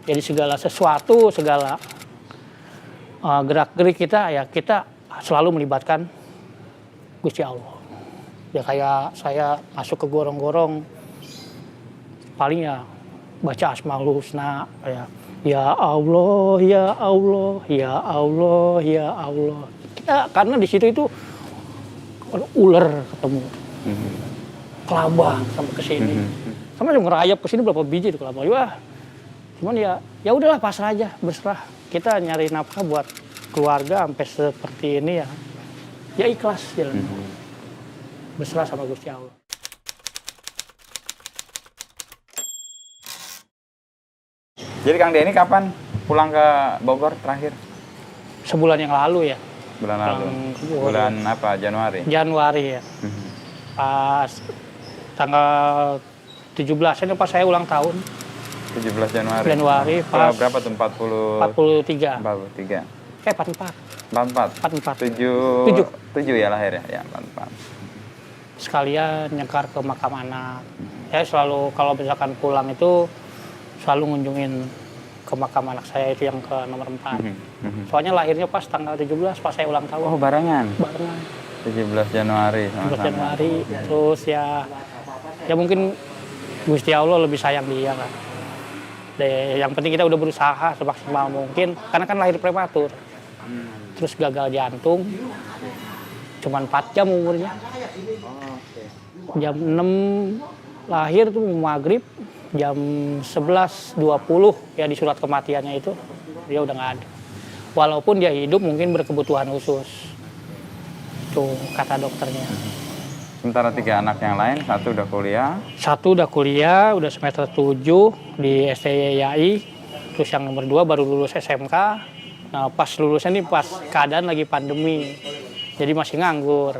Jadi segala sesuatu, segala gerak-gerik kita, ya kita selalu melibatkan Gusti Allah. Ya kayak saya masuk ke gorong-gorong, paling ya baca Asmaul Husna, ya Allah, ya Allah, ya Allah, ya Allah. Ya, karena di situ itu ular ketemu, kelabang sampai ke sini, sama juga ngerayap ke sini berapa biji itu kelabang. Wah, cuman ya udahlah, pasrah aja, berserah. Kita nyari nafkah buat keluarga sampai seperti ini ya ikhlas jalan. Berserah sama Gusti Allah. Jadi Kang Denny kapan pulang ke Bogor terakhir? Sebulan yang lalu ya. Bulan lalu. Bulan apa? Januari? Januari ya. Pas tanggal 17 ini pas saya ulang tahun. 17 Januari. Januari pas berapa tuh? 43. 43. 44. 7 ya lahir ya? Ya, 44. Sekalian nyekar ke makam anak. Saya selalu kalau misalkan pulang itu selalu ngunjungin ke makam anak saya itu yang ke nomor 4. Soalnya lahirnya pas tanggal 17 pas saya ulang tahun. Oh, barengan. 17 Januari. 17 Januari. Terus ya mungkin Gusti Allah lebih sayang dia lah. Yang penting kita udah berusaha semaksimal mungkin, karena kan lahir prematur. Terus gagal jantung, cuman 4 jam umurnya. Jam 6 lahir tuh maghrib, jam 11.20 ya di surat kematiannya itu dia udah nggak ada. Walaupun dia hidup mungkin berkebutuhan khusus. Tuh kata dokternya. Sementara 3 anak yang lain, satu udah kuliah, udah semester 7 di STYI. Terus yang nomor 2 baru lulus SMK. Nah, pas lulusnya nih pas keadaan lagi pandemi, jadi masih nganggur.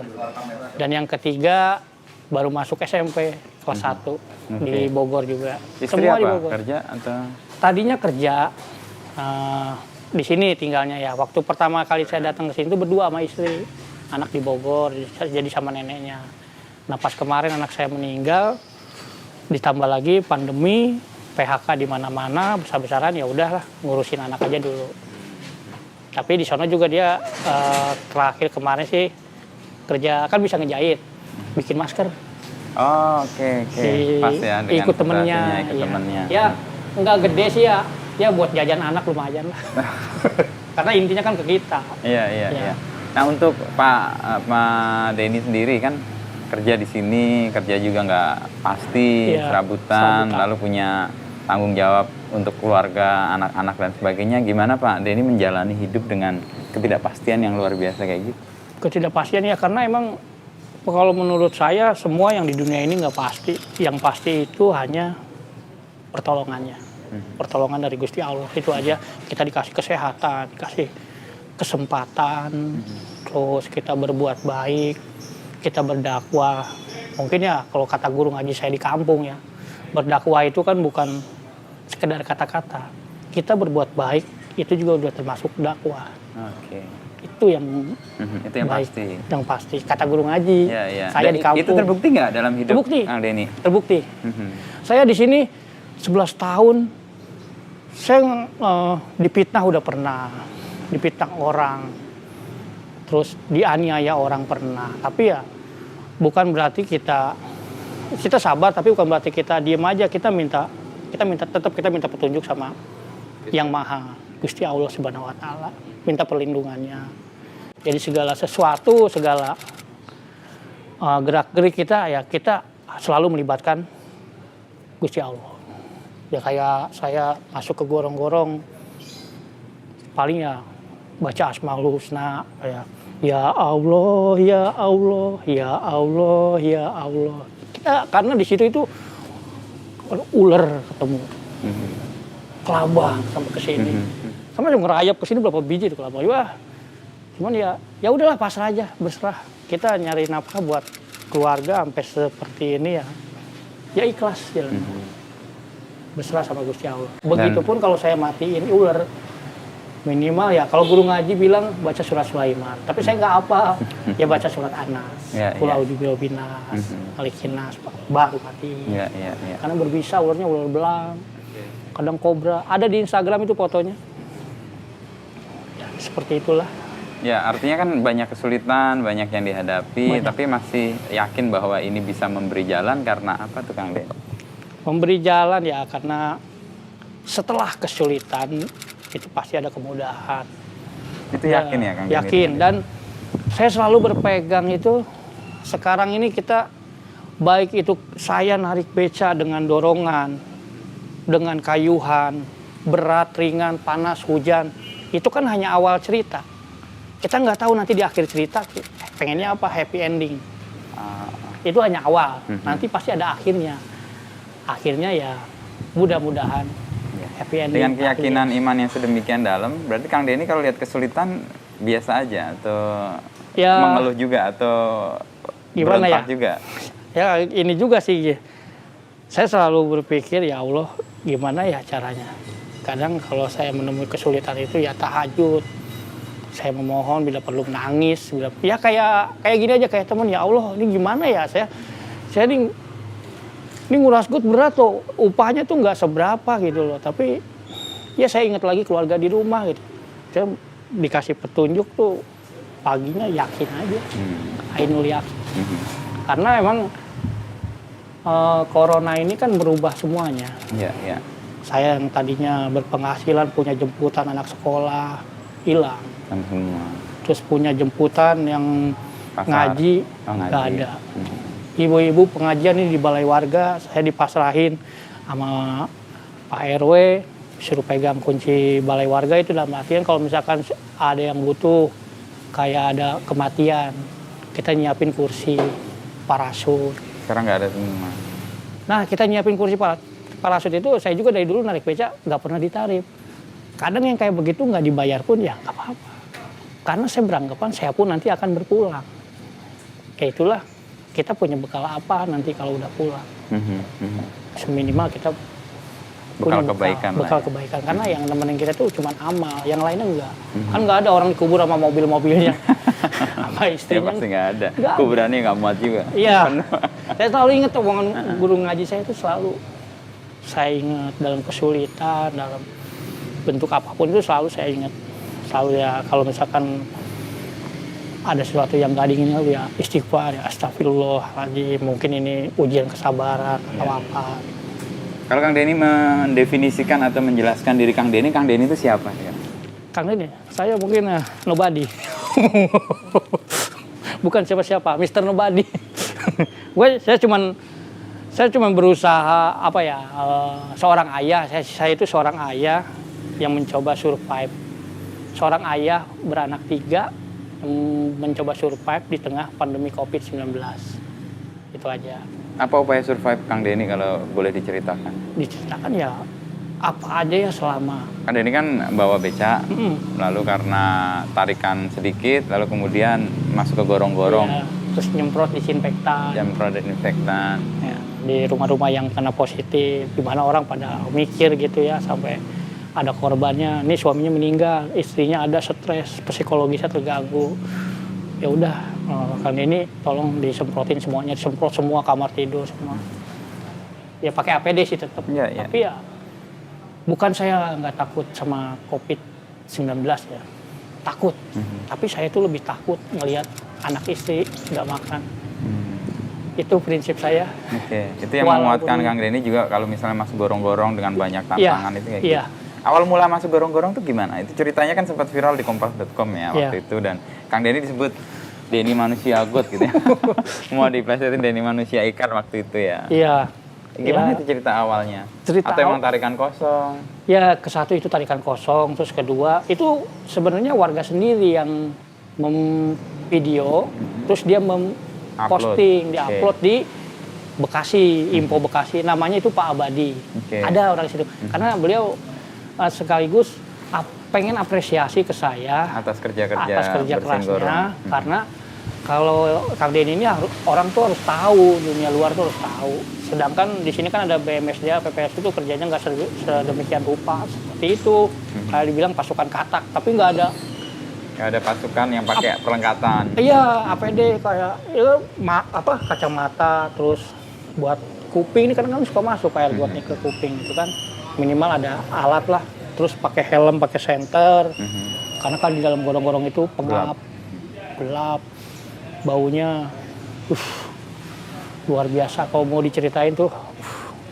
Dan yang ketiga baru masuk SMP kelas 1 di Bogor juga. Istri semua apa? Di Bogor. Kerja atau? Tadinya kerja di sini tinggalnya ya. Waktu pertama kali saya datang ke sini tuh berdua sama istri, anak di Bogor, jadi sama neneknya. Nah pas kemarin anak saya meninggal, ditambah lagi pandemi, PHK di mana-mana, besar-besaran, ya udahlah ngurusin anak aja dulu. Tapi di sana juga dia terakhir kemarin sih kerja, kan bisa ngejahit, bikin masker. Oh, oke. Pas ya, dengan ikut temennya. Ya nggak gede sih ya buat jajan anak lumayan lah. Karena intinya kan ke kita. Iya. Nah untuk Pak Denny sendiri kan kerja di sini, kerja juga nggak pasti, serabutan, lalu punya tanggung jawab untuk keluarga, anak-anak dan sebagainya. Gimana Pak Denny menjalani hidup dengan ketidakpastian yang luar biasa kayak gitu? Ketidakpastian ya karena emang kalau menurut saya semua yang di dunia ini nggak pasti. Yang pasti itu hanya pertolongannya. Pertolongan dari Gusti Allah itu aja. Kita dikasih kesehatan, dikasih kesempatan, terus kita berbuat baik, kita berdakwah. Mungkin ya kalau kata guru ngaji saya di kampung ya, berdakwah itu kan bukan sekedar kata-kata. Kita berbuat baik itu juga udah termasuk dakwah. Oke. Itu yang yang baik, pasti. Yang pasti. Kata guru ngaji. Saya di kampung. Itu terbukti nggak dalam hidup Kang Denny? Terbukti. Saya di sini 11 tahun. Saya dipitnah udah pernah, dipitnah orang, terus dianiaya orang pernah. Tapi ya bukan berarti kita sabar, tapi bukan berarti kita diem aja. Kita minta petunjuk sama Yang Maha, Gusti Allah Subhanahu Wa Taala, minta perlindungannya. Jadi segala sesuatu, segala gerak-gerik kita ya kita selalu melibatkan Gusti Allah. Ya kayak saya masuk ke gorong-gorong, paling ya baca Asmaul Husna, ya Allah, ya Allah, ya Allah, ya Allah. Ya, karena di situ itu ular ketemu, kelabang sampai ke sini, sama juga ngerayap ke sini berapa biji itu kelabang. Wah, cuman ya udahlah, pasrah aja, berserah. Kita nyari nafkah buat keluarga sampai seperti ini ya ikhlas jalan. Berserah sama Gusti Allah. Begitupun kalau saya matiin ular, minimal ya kalau guru ngaji bilang baca surat Sulaiman, tapi saya nggak apa, ya baca surat Anas, Qul a'udzu birabbinas, Malikin nas, baru mati. Karena berbisa ularnya ular belang. kadang kobra. Ada di Instagram itu fotonya. Ya, seperti itulah. Ya, artinya kan banyak kesulitan, banyak yang dihadapi, tapi masih yakin bahwa ini bisa memberi jalan karena apa tuh Kang Den? Memberi jalan ya karena setelah kesulitan itu pasti ada kemudahan. Itu yakin ya Kang Den? Yakin, dan saya selalu berpegang itu, sekarang ini kita, baik itu saya narik beca dengan dorongan, dengan kayuhan, berat, ringan, panas, hujan, itu kan hanya awal cerita. Kita nggak tahu nanti di akhir cerita pengennya apa, happy ending. Itu hanya awal, nanti pasti ada akhirnya. Akhirnya ya mudah-mudahan happy ending. Dengan keyakinan iman yang sedemikian dalam, berarti Kang Denny kalau lihat kesulitan biasa aja atau ya, mengeluh juga atau gimana ya? Juga? Ya ini juga sih, saya selalu berpikir ya Allah gimana ya caranya. Kadang kalau saya menemui kesulitan itu ya tahajud. Saya memohon bila perlu menangis, ya kayak gini aja, kayak teman, ya Allah ini gimana ya, saya ini nguras gut berat loh, upahnya tuh nggak seberapa gitu loh, tapi ya saya ingat lagi keluarga di rumah gitu, saya dikasih petunjuk tuh paginya yakin aja, ainul yakin, karena emang corona ini kan merubah semuanya. Yeah. Saya yang tadinya berpenghasilan, punya jemputan anak sekolah, hilang. Semua. Terus punya jemputan yang ngaji, nggak ada. Ibu-ibu pengajian ini di balai warga, saya dipasrahin sama Pak RW, suruh pegang kunci balai warga itu, dalam artian kalau misalkan ada yang butuh, kayak ada kematian, kita nyiapin kursi, parasut. Sekarang nggak ada semua. Nah, kita nyiapin kursi parasut itu, saya juga dari dulu narik beca nggak pernah ditarif. Kadang yang kayak begitu nggak dibayar pun ya nggak apa-apa. Karena saya beranggapan saya pun nanti akan berpulang. Kayak itulah, kita punya bekal apa nanti kalau udah pulang. Seminimal kita bekal punya kebaikan. Bekal kebaikan. Karena yang nemenin kita tuh cuma amal, yang lainnya enggak. Kan nggak ada orang dikubur sama mobil-mobilnya. Sama istrinya. Ya pasti nggak ada. Nggak ada. Kuburannya nggak muat juga. Iya. Saya selalu ingat omongan guru ngaji saya itu, selalu saya ingat dalam kesulitan, dalam bentuk apapun itu selalu saya ingat. Selalu ya, kalau misalkan ada sesuatu yang gak diinginkan ya istighfar, ya astagfirullahaladzim, mungkin ini ujian kesabaran atau apa. Kalau Kang Denny mendefinisikan atau menjelaskan diri Kang Denny itu siapa? Ya? Kang Denny, saya mungkin nobody. Bukan siapa-siapa, Mr. Nobody. Saya cuman berusaha apa ya, seorang ayah. Saya itu seorang ayah yang mencoba survive. Seorang ayah beranak 3 mencoba survive di tengah pandemi COVID-19. Itu aja. Apa upaya survive Kang Denny kalau boleh diceritakan? Diceritakan ya apa aja ya selama. Kang Denny kan bawa beca, lalu karena tarikan sedikit, lalu kemudian masuk ke gorong-gorong. Ya, terus nyemprot disinfektan. Ya, di rumah-rumah yang kena positif, di mana orang pada mikir gitu ya, sampai ada korbannya, ini suaminya meninggal, istrinya ada stres, psikologisnya terganggu. Ya udah, kali ini tolong disemprotin semuanya, disemprot semua kamar tidur semua. Ya pakai APD sih tetap. Ya. Tapi ya bukan saya nggak takut sama COVID-19 ya, takut. Tapi saya tuh lebih takut ngelihat anak istri nggak makan. Itu prinsip saya. Oke, itu yang menguatkan Kang Denny juga kalau misalnya masuk gorong-gorong dengan banyak tantangan itu kayak gitu. Awal mula masuk gorong-gorong tuh gimana? Itu ceritanya kan sempat viral di kompas.com ya waktu itu, dan Kang Denny disebut Denny manusia got gitu ya. Mau diplesetin Denny manusia ikan waktu itu ya. Iya. Gimana itu cerita awalnya? Atau emang tarikan kosong? Ya, ke-1 itu tarikan kosong, terus kedua itu sebenarnya warga sendiri yang memvideo, terus dia posting, diupload di Bekasi, Info Bekasi, namanya itu Pak Abadi. Ada orang situ. Karena beliau sekaligus pengen apresiasi ke saya atas kerja kerasnya, karena kalau Kang Denny ini orang tuh harus tahu, dunia luar tuh harus tahu. Sedangkan di sini kan ada BMSDA, PPS itu kerjanya nggak sedemikian rupa seperti itu. Kayak dibilang pasukan katak, tapi nggak ada pasukan yang pakai perlengkapan. Iya, APD kayak kacamata, terus buat kuping ini kan suka masuk air buat nih ke kuping itu kan. minimal ada alat lah. Terus pakai helm, pakai senter. Karena kan di dalam gorong-gorong itu pengap, gelap, baunya, luar biasa. Kalau mau diceritain tuh,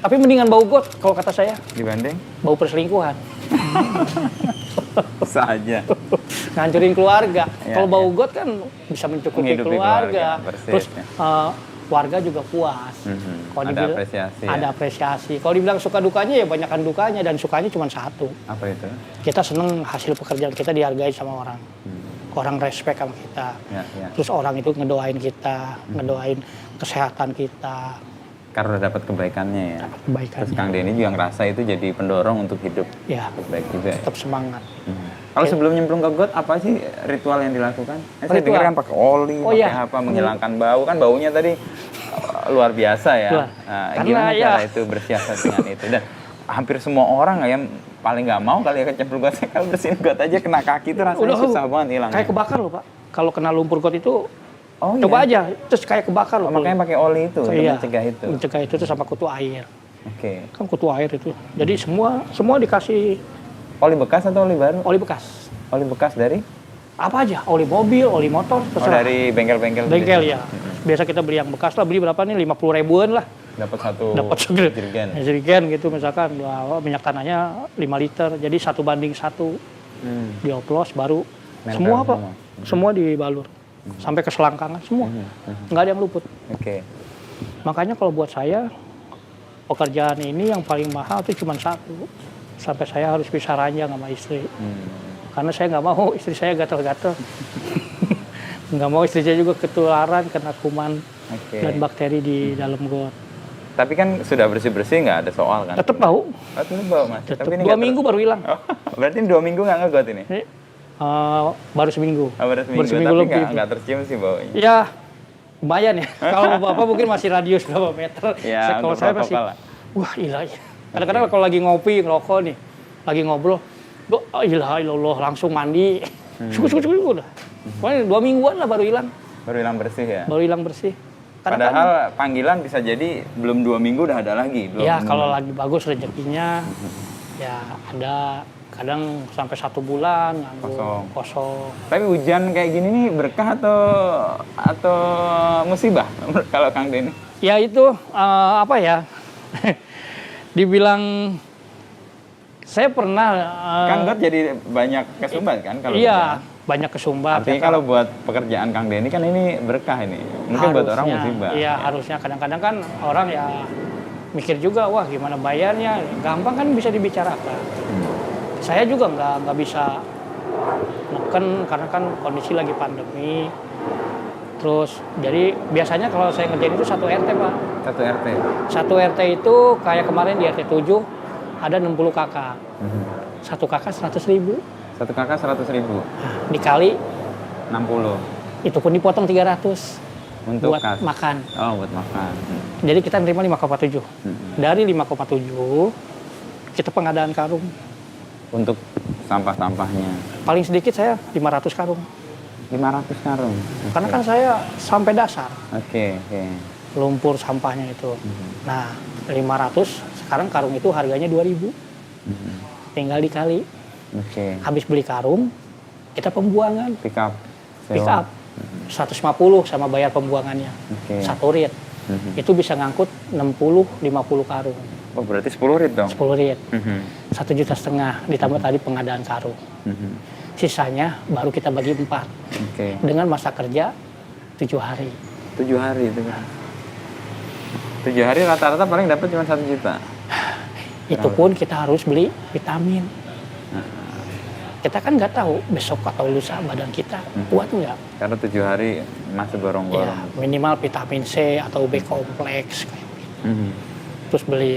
tapi mendingan bau got kalau kata saya. Dibanding? Bau perselingkuhan. Bisa aja. Ngancurin keluarga. Ya, Kalau bau got kan bisa mencukupi keluarga. Bersih, Terus ya. warga juga puas. Kalau Ada apresiasi. ada apresiasi. Kalau dibilang suka dukanya ya banyakkan dukanya, dan sukanya cuma satu. Apa itu? Kita seneng hasil pekerjaan kita dihargai sama orang. Orang respect sama kita. Ya. Terus orang itu ngedoain kita, ngedoain kesehatan kita. Karena dapat kebaikannya ya. Kebaikannya. Terus Kang Denny juga ngerasa itu jadi pendorong untuk hidup Ya, baik juga. Ya? tetap semangat. Kalau sebelum nyemplung ke got, apa sih ritual yang dilakukan? Saya dengar kan pakai oli, pakai apa, menghilangkan bau. Kan baunya tadi luar biasa ya. Nah, gimana cara itu bersiasat dengan itu? Dan hampir semua orang ya paling nggak mau kali ya kecemplung got. Kalau bersihin got aja kena kaki itu rasanya susah banget hilangnya. Kayak kebakar loh Pak. Kalau kena lumpur got itu, coba aja, terus kayak kebakar loh. Makanya pakai oli itu, untuk mencegah itu. Mencegah itu tuh sama kutu air. Oke. Kan kutu air itu. Jadi semua dikasih. Oli bekas atau oli baru? Oli bekas. Oli bekas dari? Apa aja, oli mobil, oli motor, terserah. Dari bengkel-bengkel? Bengkel ya. Biasa kita beli yang bekas lah, beli berapa nih, 50 ribuan lah. Dapat satu jerigen. Jerigen gitu misalkan, minyak tanahnya 5 liter, jadi 1:1. Dioplos baru. Nempel semua Pak, semua dibalur. Sampai ke selangkangan, semua. Nggak ada yang luput. Oke. Makanya kalau buat saya, pekerjaan ini yang paling mahal itu cuma satu. Sampai saya harus bisa ranjang sama istri. Karena saya nggak mau istri saya gatel-gatel. Nggak mau istri saya juga ketularan kena kuman dan bakteri di dalam got. Tapi kan sudah bersih-bersih nggak ada soal kan? Tetap bau. Tetap bau Mas. Tetap. Tapi ini 2 minggu baru hilang. Oh, berarti 2 minggu nggak ngegot ini? Baru seminggu. Baru seminggu tapi nggak tercium sih baunya. Ya, lumayan ya. Kalau Bapak mungkin masih radius berapa meter. Ya, kalau saya masih, wah ilah ya. Kadang-kadang kalau lagi ngopi, ngerokok nih, lagi ngobrol, ilah langsung mandi. Syukur udah. Pokoknya 2 mingguan lah baru hilang. Baru hilang bersih ya? Baru hilang bersih. Padahal panggilan bisa jadi belum 2 minggu udah ada lagi. Ya kalau lagi bagus rezekinya, ya ada. Kadang sampai 1 bulan kosong. Tapi hujan kayak gini nih berkah atau musibah kalau Kang Denny? Ya itu apa ya? Dibilang saya pernah kan got jadi banyak kesumbat kan kalau iya, banyak kesumbat. Artinya kalau buat pekerjaan Kang Denny kan ini berkah ini. Mungkin harusnya, buat orang musibah. Iya, harusnya kadang-kadang kan orang ya mikir juga, wah gimana bayarnya? Gampang kan bisa dibicarakan. Saya juga nggak bisa neken karena kan kondisi lagi pandemi. Terus jadi biasanya kalau saya ngerjain itu 1 RT Pak. 1 RT? 1 RT itu kayak kemarin di RT 7 ada 60 kakak. 1 kakak 100.000. 1 kakak 100.000? Dikali 60. Itu pun dipotong 300. Untuk buat makan. Oh buat makan. Jadi kita nerima 5,7. Dari 5,7 kita pengadaan karung. Untuk sampah-sampahnya? Paling sedikit saya 500 karung. 500 karung? Karena kan saya sampai dasar. Oke. Lumpur sampahnya itu. Nah 500, sekarang karung itu harganya 2.000. Tinggal dikali. Habis beli karung, kita pembuangan. Pick up? 150 sama bayar pembuangannya. 1 rit. Itu bisa ngangkut 60-50 karung. Oh berarti 10 rit dong? 10 rit. 1,5 juta ditambah tadi pengadaan karung. Sisanya baru kita bagi 4. Dengan masa kerja 7 hari. 7 hari itu kan? 7 hari rata-rata paling dapat cuma 1 juta? Itu pun kita harus beli vitamin. Kita kan nggak tahu besok atau lusa badan kita kuat nggak. Karena 7 hari masih gorong-gorong. Ya, minimal vitamin C atau B kompleks kayak gitu. Terus beli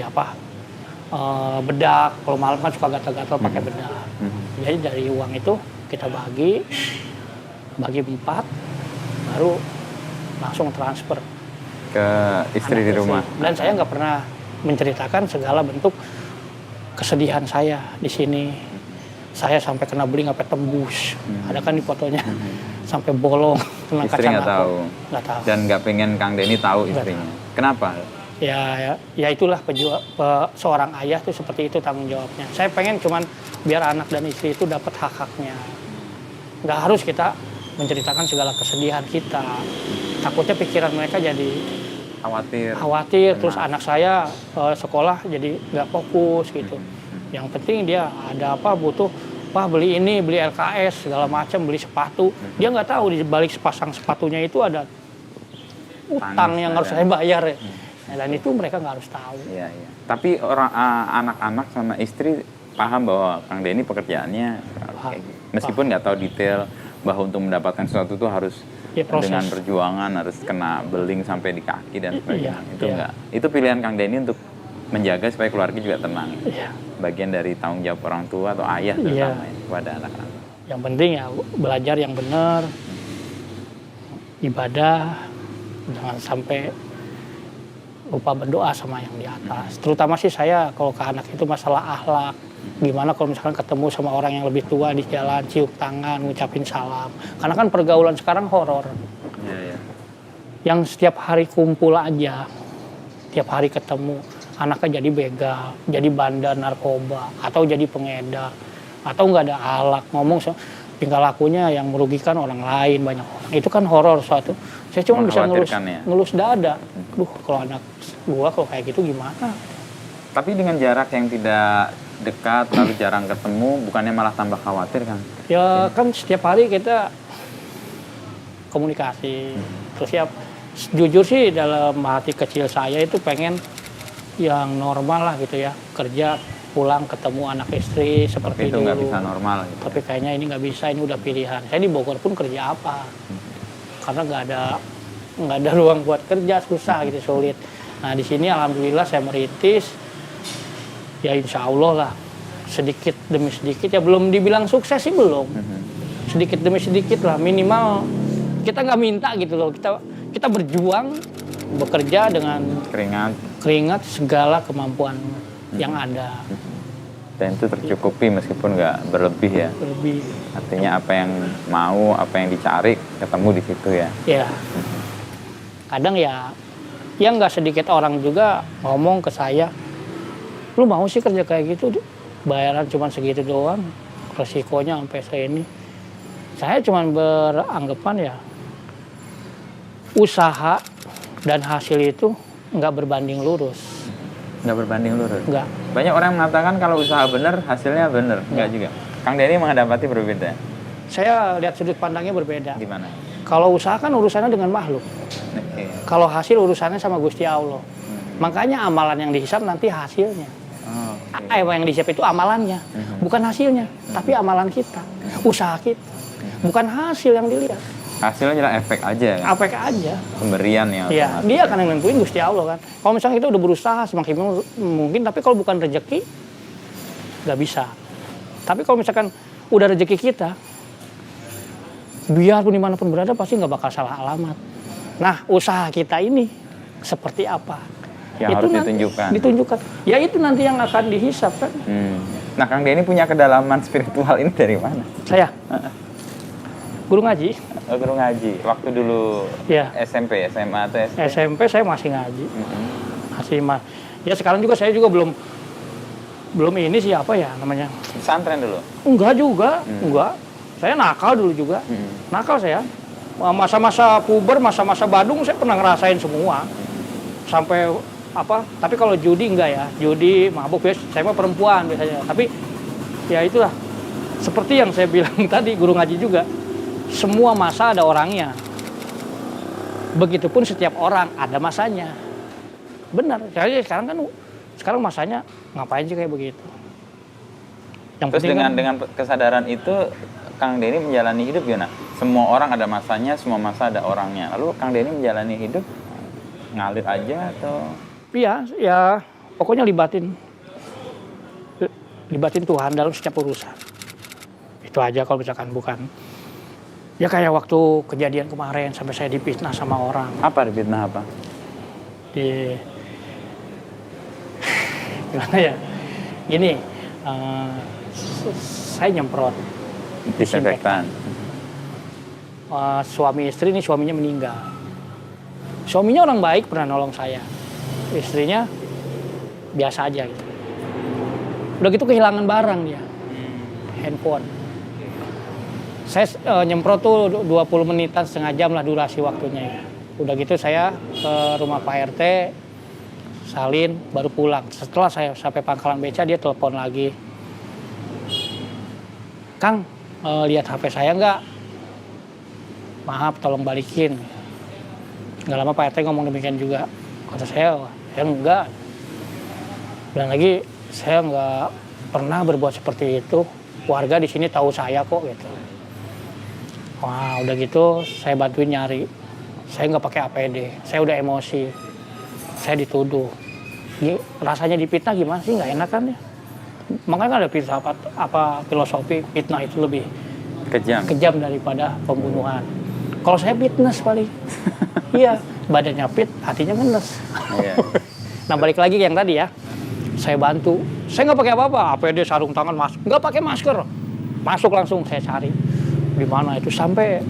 bedak. Kalau malam kan suka gatal-gatal pakai bedak. Jadi dari uang itu kita bagi 4, baru langsung transfer ke istri di rumah. Dan saya nggak pernah menceritakan segala bentuk kesedihan saya di sini. Saya sampai kena beling sampai tembus. Ada kan di fotonya. Sampai bolong kena istri kacamata. Nggak tahu. Dan nggak pengen Kang Denny tahu istrinya. Kenapa? Ya itulah seorang ayah tuh seperti itu tanggung jawabnya. Saya pengen cuman biar anak dan istri itu dapat hak-haknya. Nggak harus kita menceritakan segala kesedihan kita. Takutnya pikiran mereka jadi khawatir. Terus anak saya sekolah jadi nggak fokus gitu. Yang penting dia ada apa butuh, beli ini, beli LKS segala macam, beli sepatu. Dia nggak tahu di balik sepasang sepatunya itu ada utang yang harus saya bayar ya. Dan itu mereka nggak harus tahu. Iya. Tapi anak-anak sama istri paham bahwa Kang Denny pekerjaannya meskipun nggak tahu detail bahwa untuk mendapatkan sesuatu itu harus dengan perjuangan, harus kena beling sampai di kaki dan sebagainya. Itu enggak. Itu pilihan Kang Denny untuk menjaga supaya keluarga juga tenang. Bagian dari tanggung jawab orang tua atau ayah terutama kepada anak-anak. Yang penting ya belajar yang benar, ibadah, jangan sampai lupa berdoa sama yang di atas. Terutama sih saya kalau ke anak itu masalah akhlak. Gimana kalau misalkan ketemu sama orang yang lebih tua di jalan, cium tangan, ngucapin salam. Karena kan pergaulan sekarang horor. Yang setiap hari kumpul aja, tiap hari ketemu, anaknya jadi begal, jadi bandar narkoba, atau jadi pengedar, atau nggak ada akhlak, ngomong tingkah lakunya yang merugikan orang lain, banyak orang. Itu kan horor suatu. Saya cuma bisa ngelus dada. Kalau anak gua kalau kayak gitu gimana? Tapi dengan jarak yang tidak dekat, lalu jarang ketemu, bukannya malah tambah khawatir kan? Ya kan setiap hari kita komunikasi. Terus ya jujur sih dalam hati kecil saya itu pengen yang normal lah gitu ya. Kerja, pulang, ketemu anak istri seperti itu dulu. Nggak bisa normal gitu. Tapi kayaknya ini nggak bisa, ini udah pilihan. Saya di Bogor pun kerja apa? Karena nggak ada ruang buat kerja, susah gitu, sulit. Nah di sini alhamdulillah saya merintis, ya insya Allah lah sedikit demi sedikit, ya belum dibilang sukses sih belum, sedikit demi sedikit lah, minimal kita nggak minta gitu loh, kita berjuang bekerja dengan keringat segala kemampuan yang ada. Dan itu tercukupi meskipun nggak berlebih ya. Berlebih. Artinya apa yang mau, apa yang dicari, ketemu di situ ya. Ya. Kadang ya nggak sedikit orang juga ngomong ke saya, lu mau sih kerja kayak gitu, bayaran cuma segitu doang, resikonya sampai segini. Saya cuma beranggapan ya, usaha dan hasil itu nggak berbanding lurus. Nggak berbanding lurus? Nggak. Banyak orang mengatakan kalau usaha benar, hasilnya benar. Nggak juga. Kang Denny menghadapi berbeda. Saya lihat sudut pandangnya berbeda. Gimana? Kalau usaha kan urusannya dengan makhluk. Kalau hasil urusannya sama Gusti Allah. Makanya amalan yang dihisap nanti hasilnya. Yang dihisap itu amalannya, bukan hasilnya, tapi amalan kita, usaha kita. Bukan hasil yang dilihat. Hasilnya adalah efek aja kan? Efek aja. Pemberian ya. Iya, dia akan yang nentuin Gusti Allah kan. Kalau misalnya kita udah berusaha semakin mungkin, tapi kalau bukan rezeki, nggak bisa. Tapi kalau misalkan udah rezeki kita, biarpun dimanapun berada pasti nggak bakal salah alamat. Nah, usaha kita ini seperti apa? Yang itu harus ditunjukkan. Ya itu nanti yang akan dihisap kan. Nah, Kang Denny punya kedalaman spiritual ini dari mana? Saya guru ngaji. Guru ngaji. Waktu dulu ya. SMP, SMA atau SD? SMP saya masih ngaji. Ya sekarang juga saya juga belum ini sih apa ya namanya. Pesantren dulu? Enggak juga, enggak. Saya nakal dulu juga. Nakal saya. Masa-masa puber, masa-masa badung saya pernah ngerasain semua. Sampai tapi kalau judi enggak ya. Judi, mabuk ya, saya mah perempuan biasanya. Tapi ya itulah. Seperti yang saya bilang tadi, guru ngaji juga. Semua masa ada orangnya. Begitupun setiap orang ada masanya. Benar. Sekarang masanya ngapain sih kayak begitu. Terus dengan kesadaran itu Kang Denny menjalani hidup gimana? Semua orang ada masanya, semua masa ada orangnya. Lalu Kang Denny menjalani hidup ngalir aja atau? Iya, ya pokoknya libatin Tuhan dalam setiap urusan. Itu aja kalau misalkan bukan. Ya kayak waktu kejadian kemarin sampai saya difitnah sama orang. Apa difitnah apa? Gimana ya? Gini, saya nyemprot disinfektan. Suami istri ini suaminya meninggal. Suaminya orang baik, pernah nolong saya. istrinya biasa aja gitu. Udah gitu kehilangan barang dia, handphone. Saya nyemprot tuh 20 menitan, setengah jam lah durasi waktunya ya. Udah gitu saya ke rumah Pak RT, salin, baru pulang. Setelah saya sampai pangkalan beca, dia telepon lagi. Kang, lihat HP saya nggak? Maaf, tolong balikin. Nggak lama Pak RT ngomong demikian juga. Kata saya enggak. Dan lagi, saya nggak pernah berbuat seperti itu. Warga di sini tahu saya kok gitu. Wah, udah gitu saya bantuin nyari. Saya nggak pakai APD. Saya udah emosi. Saya dituduh. Rasanya dipitnah gimana sih? Nggak enak kan ya? Makanya kan ada filsafat apa filosofi fitnah itu lebih kejam daripada pembunuhan. Kalau saya fitness paling. Iya, badannya fit, hatinya ngenes. Iya. Nah, balik lagi yang tadi ya. Saya bantu. Saya nggak pakai apa-apa. APD, sarung tangan, nggak pakai masker. Masuk langsung saya cari. Di mana itu sampai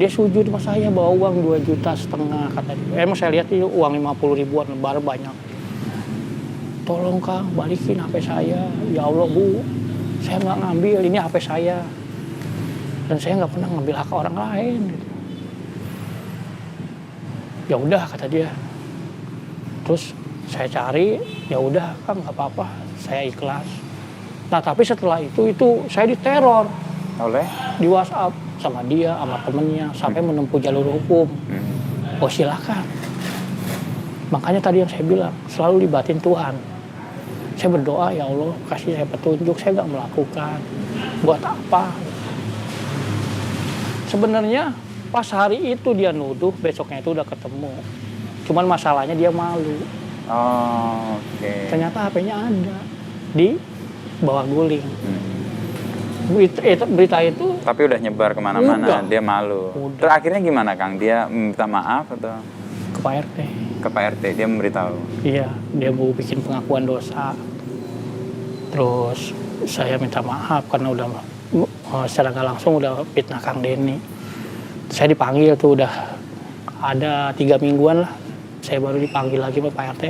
dia sujud sama saya bawa uang 2,5 juta kata dia. Emang saya lihat itu uang 50 ribuan lebar banyak. Tolong Kang balikin HP saya. Ya Allah Bu, saya nggak ngambil, ini HP saya. Dan saya nggak pernah ngambil hak orang lain. Ya udah kata dia. Terus saya cari, ya udah Kang nggak apa-apa, saya ikhlas. Nah tapi setelah itu saya diteror. Oleh? Di WhatsApp sama dia, sama temennya, sampai menempuh jalur hukum. Oh silakan. Makanya tadi yang saya bilang, selalu libatin Tuhan. Saya berdoa, ya Allah kasih saya petunjuk, saya nggak melakukan. Buat apa? Sebenarnya pas hari itu dia nuduh, besoknya itu udah ketemu. Cuman masalahnya dia malu. Oh, oke. Ternyata HP-nya ada di bawah guling. Berita itu tapi udah nyebar kemana-mana, dia malu. Terus akhirnya gimana Kang? Dia minta maaf atau? Ke Pak RT. Ke Pak RT, dia memberitahu? Iya, dia mau bikin pengakuan dosa. Terus saya minta maaf karena udah secara nggak langsung udah fitnah Kang Denny. Saya dipanggil tuh udah ada 3 mingguan lah. Saya baru dipanggil lagi Pak RT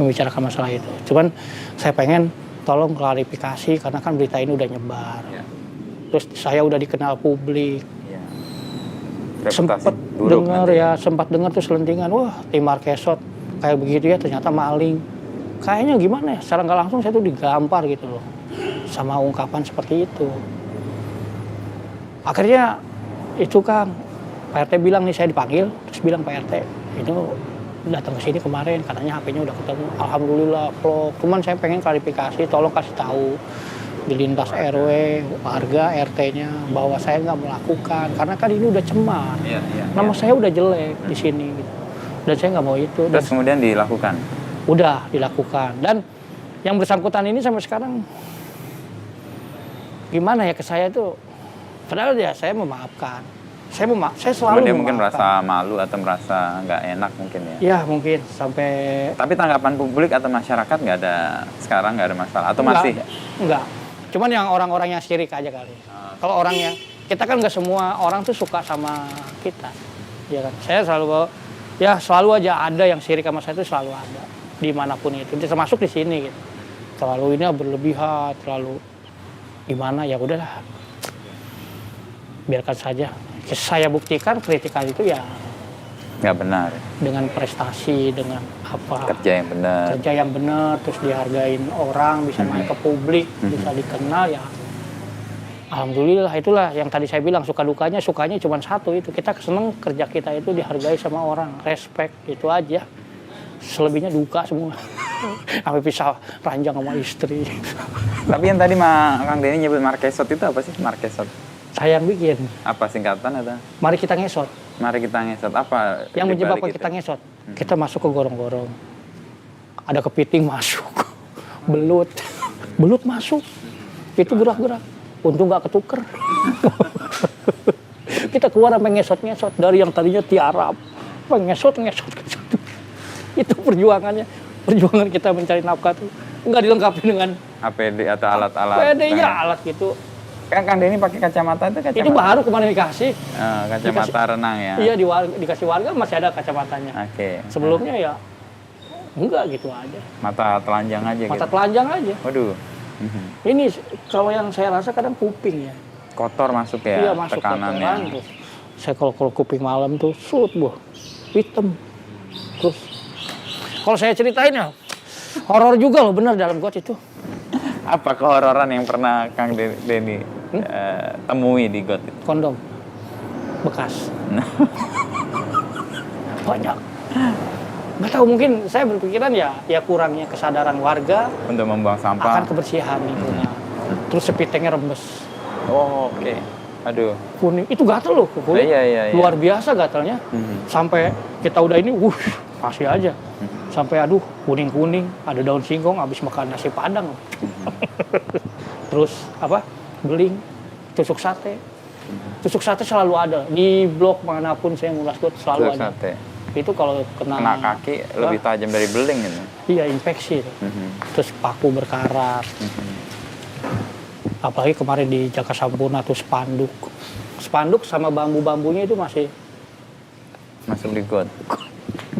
membicarakan masalah itu. Cuman saya pengen tolong klarifikasi karena kan berita ini udah nyebar. Ya. Terus saya udah dikenal publik. Ya. Sempat dengar tuh selentingan, wah tim Marquesot kayak begitu ya ternyata maling. Kayaknya gimana ya, secara nggak langsung saya tuh digampar gitu loh sama ungkapan seperti itu. Akhirnya itu Kang, Pak RT bilang nih saya dipanggil, terus bilang Pak RT itu datang ke sini kemarin, katanya HP-nya udah ketemu. Alhamdulillah, vlog. Cuman saya pengen klarifikasi, tolong kasih tahu di lintas RW, warga RT-nya bahwa saya nggak melakukan, karena kan ini udah cemar. Nama saya udah jelek di sini, gitu. Dan saya nggak mau itu. Terus kemudian dilakukan? Udah dilakukan. Dan yang bersangkutan ini sampai sekarang gimana ya ke saya tuh, padahal ya saya memaafkan. Saya selalu dia mungkin merasa malu atau merasa nggak enak mungkin ya? Iya mungkin sampai. Tapi tanggapan publik atau masyarakat nggak ada sekarang, nggak ada masalah atau masih? Enggak. Cuman yang orang-orang yang syirik aja kali. Kalau orangnya, kita kan nggak semua orang tuh suka sama kita, ya kan? Saya selalu aja ada yang syirik sama saya itu selalu ada dimanapun itu, termasuk di sini gitu. Terlalu ini berlebihan, terlalu gimana ya udahlah, biarkan saja. Saya buktikan kritikan itu ya nggak benar. Dengan prestasi, dengan apa? Kerja yang benar, terus dihargain orang, bisa naik ke publik, bisa dikenal ya. Alhamdulillah, itulah yang tadi saya bilang sukanya cuma satu itu. Kita seneng kerja kita itu dihargai sama orang, respect itu aja. Selebihnya duka semua. Sampai pisah ranjang sama istri. Tapi yang tadi Kang Denny nyebut Marquesot itu apa sih Marquesot? Saya yang bikin. Apa singkatan atau? Mari kita ngesot. Mari kita ngesot. Apa? Yang menyebabkan kita ngesot. Kita masuk ke gorong-gorong. Ada kepiting masuk. Belut masuk. Itu gerak-gerak. Untung nggak ketuker. Kita keluar sampai ngesot-ngesot. Dari yang tadinya tiarap. Ngesot. Itu perjuangannya. Perjuangan kita mencari nafkah itu. Nggak dilengkapi dengan APD atau alat-alat. APD ya alat gitu. Kan Kang Denny pakai kacamata itu kacamata. Itu baru kemarin dikasih. Kacamata renang ya. Iya dikasih warga masih ada kacamatanya. Oke. Sebelumnya ya Enggak, gitu aja. Mata telanjang aja Mata gitu? telanjang aja. Waduh. Ini kalau yang saya rasa kadang kuping ya. Kotor masuk ya, Iya, masuk tekanannya. kotoran terus. Saya kalau kuping malam tuh hitam. Terus kalau saya ceritain ya horor juga loh bener dalam got itu. Apa kehororan yang pernah Kang Denny temui di got itu? Kondom bekas. Banyak. Nggak tahu, mungkin saya berpikiran ya kurangnya kesadaran warga Untuk membuang sampah. akan kebersihan itu. Nah, terus sepitengnya rembes. Oh, oke. Aduh. Kuning itu gatel loh kulit. Iya. Luar biasa gatelnya. Sampai kita udah ini kasih aja. Sampai aduh kuning-kuning, ada daun singkong habis makan nasi padang. Terus beling, tusuk sate. Tusuk sate selalu ada di blok manapun saya ngulas got selalu Tusuk ada. sate. Itu kalau kena kaki lebih tajam dari beling gitu. Iya, infeksi. Terus paku berkarat. Apalagi kemarin di Jaka Sampurna tuh spanduk sama bambu-bambunya itu masih Masuk di got.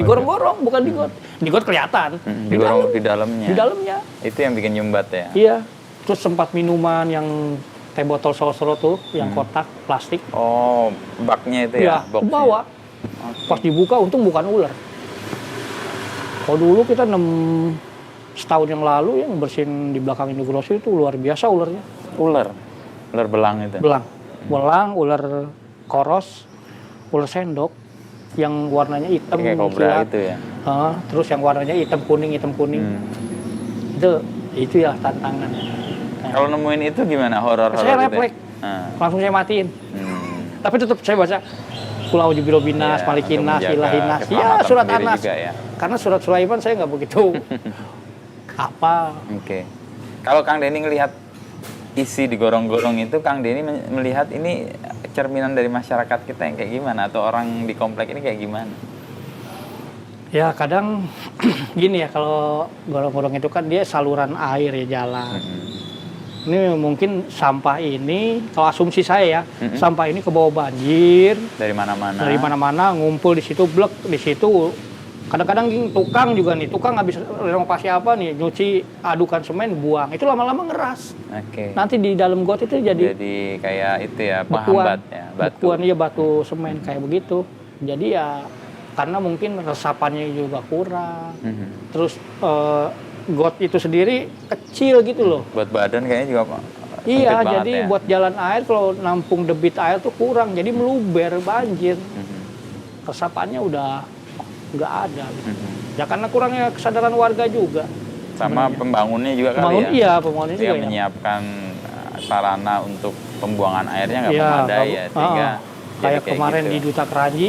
digorong-gorong, bukan di got. Di got kelihatan. Digorong di dalamnya. Di dalamnya. Itu yang bikin nyumbat ya. Iya. Terus sempat minuman yang teh botol solo-solo tuh, yang kotak plastik. Oh, baknya itu Iya, ya, boxnya. bawa. Pas dibuka, untung bukan ular. Kalau dulu kita setahun yang lalu yang bersihin di belakang Indogrossi itu luar biasa ularnya. Ular belang itu. Belang, ular koros, ular sendok yang warnanya hitam. Kayak kobra itu ya. Terus yang warnanya hitam kuning. Itu ya tantangan. Kalau nemuin itu gimana horor? Saya refleks, langsung saya matiin. Tapi tetap saya baca Kul a'udzu birabbinas, malikinas, ilahinas. Ya, surat Anas. Ya. Karena surat Sulaiman saya nggak begitu apa. Oke. Kalau Kang Denny ngelihat isi di gorong-gorong itu, Kang Denny melihat ini cerminan dari masyarakat kita yang kayak gimana? Atau orang di komplek ini kayak gimana? Ya kadang gini ya, kalau gorong-gorong itu kan dia saluran air ya, jalan. Ini mungkin sampah ini, kalau asumsi saya ya, sampah ini kebawa banjir. Dari mana-mana. Dari mana-mana, ngumpul di situ, blek di situ. Kadang-kadang tukang juga nih, tukang habis renovasi apa nih, nyuci adukan semen, buang. Itu lama-lama ngeras. Oke. Nanti di dalam got itu jadi kayak itu ya, penghambat ya, batu. Bekuan, iya, batu semen kayak begitu. Jadi ya karena mungkin resapannya juga kurang. Terus got itu sendiri kecil gitu loh. Buat badan kayaknya juga Iya, sempit jadi banget ya. buat jalan air kalau nampung debit air tuh kurang, jadi meluber, banjir. Resapannya udah nggak ada. Ya karena kurangnya kesadaran warga juga. Sama sebenarnya. pembangunnya juga kali ya. Iya, pembangunnya Dia juga ya. menyiapkan sarana untuk pembuangan airnya nggak Iya, memadai ya, sehingga jadi kayak kemarin gitu. di Duta Keranji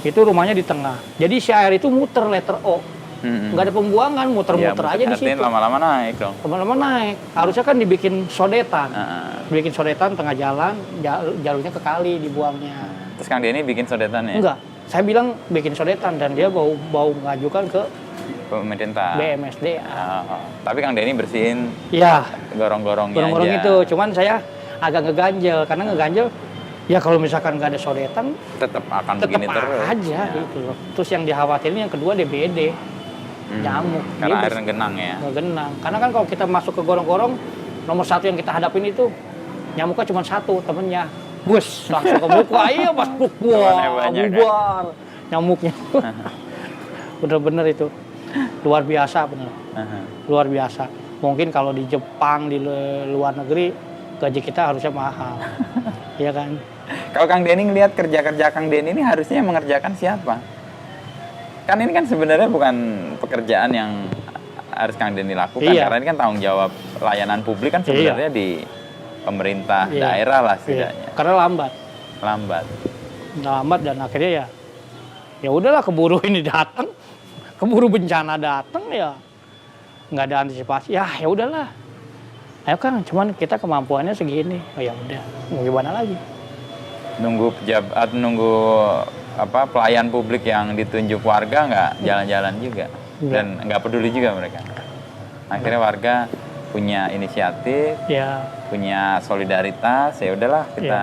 itu rumahnya di tengah. Jadi si air itu muter letter O. Nggak ada pembuangan, muter-muter aja di situ. Lama-lama naik dong. Lama-lama naik. Harusnya kan dibikin sodetan. Dibikin sodetan tengah jalan, jalurnya ke kali dibuangnya. Terus Kang Denny bikin sodetan ya? Enggak. Saya bilang bikin sodetan dan dia bau mengajukan ke Pemerintah. BMSD. Tapi Kang Denny bersihin Iya. gorong-gorongnya Gorong-gorong aja. itu. Cuman saya agak ngeganjel karena ngeganjel ya kalau misalkan nggak ada sodetan Tetap akan tetap begini terus. aja gitu loh. Terus yang dikhawatirin yang kedua DBD. Nyamuk. Karena Dia air genang ya. genang. Karena kan kalau kita masuk ke gorong-gorong, nomor satu yang kita hadapin itu nyamuknya cuma satu, temennya. Bus, langsung ke muka, iya pas wah, bubar nyamuknya. Bener-bener itu. Luar biasa bener. Luar biasa. Mungkin kalau di Jepang, di luar negeri, gaji kita harusnya mahal. Iya kan? Kalau Kang Denny ngelihat kerja-kerja Kang Denny ini harusnya yang mengerjakan siapa? Kan ini kan sebenarnya bukan pekerjaan yang harus Kang Denny lakukan, karena ini kan tanggung jawab layanan publik kan sebenarnya di pemerintah daerah lah setidaknya. Karena lambat dan akhirnya ya udahlah, keburu ini datang, keburu bencana datang ya nggak ada antisipasi, ya udahlah, ayo Kang, cuman kita kemampuannya segini, oh ya udah, mau gimana lagi? Nunggu pelayan publik yang ditunjuk warga nggak jalan-jalan juga dan nggak peduli juga mereka. Akhirnya warga punya inisiatif, punya solidaritas, ya udahlah kita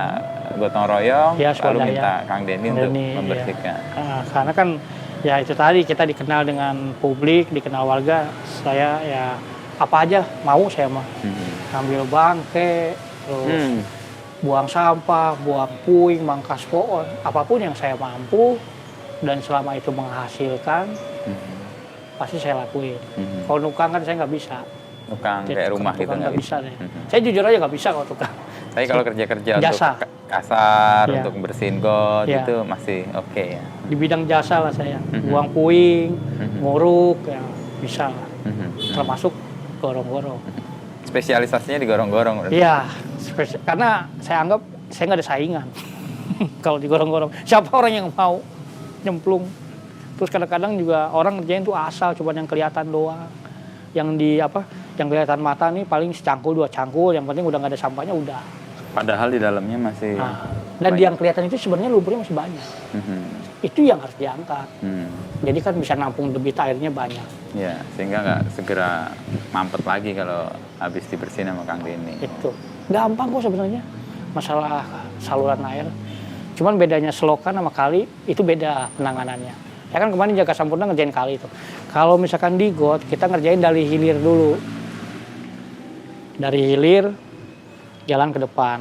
gotong royong, lalu minta Kang Denny untuk membersihkan. Karena kan Ya itu tadi, kita dikenal dengan publik, dikenal warga. Saya ya apa aja mau saya mah. Ngambil bangke, terus buang sampah, buang puing, mangkas pohon, apapun yang saya mampu dan selama itu menghasilkan, pasti saya lakuin. Kalau nukang kan saya nggak bisa. Nukang kayak rumah gitu nggak bisa deh. Saya jujur aja nggak bisa kalau tukang. Tapi kalau kerja-kerja jasa. Untuk kasar, Ya. untuk bersihin got Ya. itu masih oke ya. Di bidang jasa lah saya, buang puing, nguruk, ya bisa lah. Termasuk gorong-gorong. Spesialisasinya di gorong-gorong. Iya, karena saya anggap saya nggak ada saingan kalau di gorong-gorong. Siapa orang yang mau nyemplung? Terus kadang-kadang juga orang ngerjain tuh asal, cuma yang kelihatan doang. Yang kelihatan mata nih paling secangkul 2 cangkul, yang penting udah nggak ada sampahnya udah. Padahal di dalamnya masih dan yang kelihatan itu sebenarnya lumpurnya masih banyak. Itu yang harus diangkat. Jadi kan bisa nampung debit airnya banyak. Ya, sehingga nggak segera mampet lagi kalau habis dibersihin sama Kang Denny. Itu gampang kok sebenarnya masalah saluran air. Cuman bedanya selokan sama kali itu beda penanganannya. Ya kan kemarin Jaga Sampurna ngerjain kali itu. Kalau misalkan di got, kita ngerjain dari hilir dulu. Dari hilir, jalan ke depan.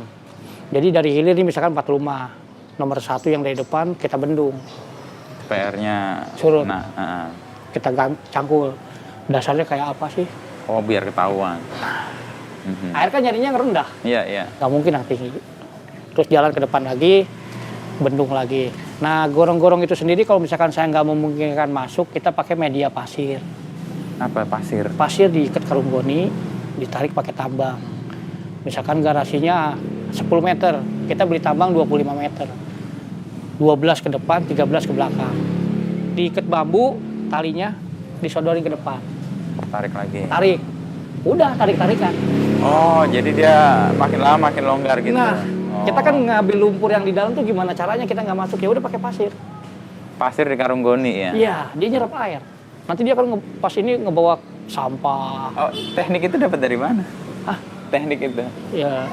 Jadi dari hilir ini misalkan 4 rumah. Nomor 1 yang dari depan, kita bendung. PR-nya surut. Nah, kita cangkul. Dasarnya kayak apa sih? oh biar ketahuan. Air kan nyarinya rendah. Iya. Nggak mungkin yang tinggi. Terus jalan ke depan lagi, bendung lagi. Nah, gorong-gorong itu sendiri kalau misalkan saya nggak memungkinkan masuk, kita pakai media pasir. Apa pasir? Pasir diikat karung goni, ditarik pakai tambang. Misalkan garasinya 10 meter, kita beli tambang 25 meter. 12 ke depan, 13 ke belakang. Diikat bambu, talinya disodorin ke depan. Tarik lagi. Tarik. Udah, tarik-tarikan. Oh, jadi dia makin lama makin longgar gitu. Nah, kita kan ngambil lumpur yang di dalam tuh gimana caranya kita nggak masuk, ya udah pakai pasir. Pasir di karung goni ya? Iya, dia nyerap air. Nanti dia kalau pas ini ngebawa sampah. Oh, teknik itu dapat dari mana? Hah? Teknik itu? Ya,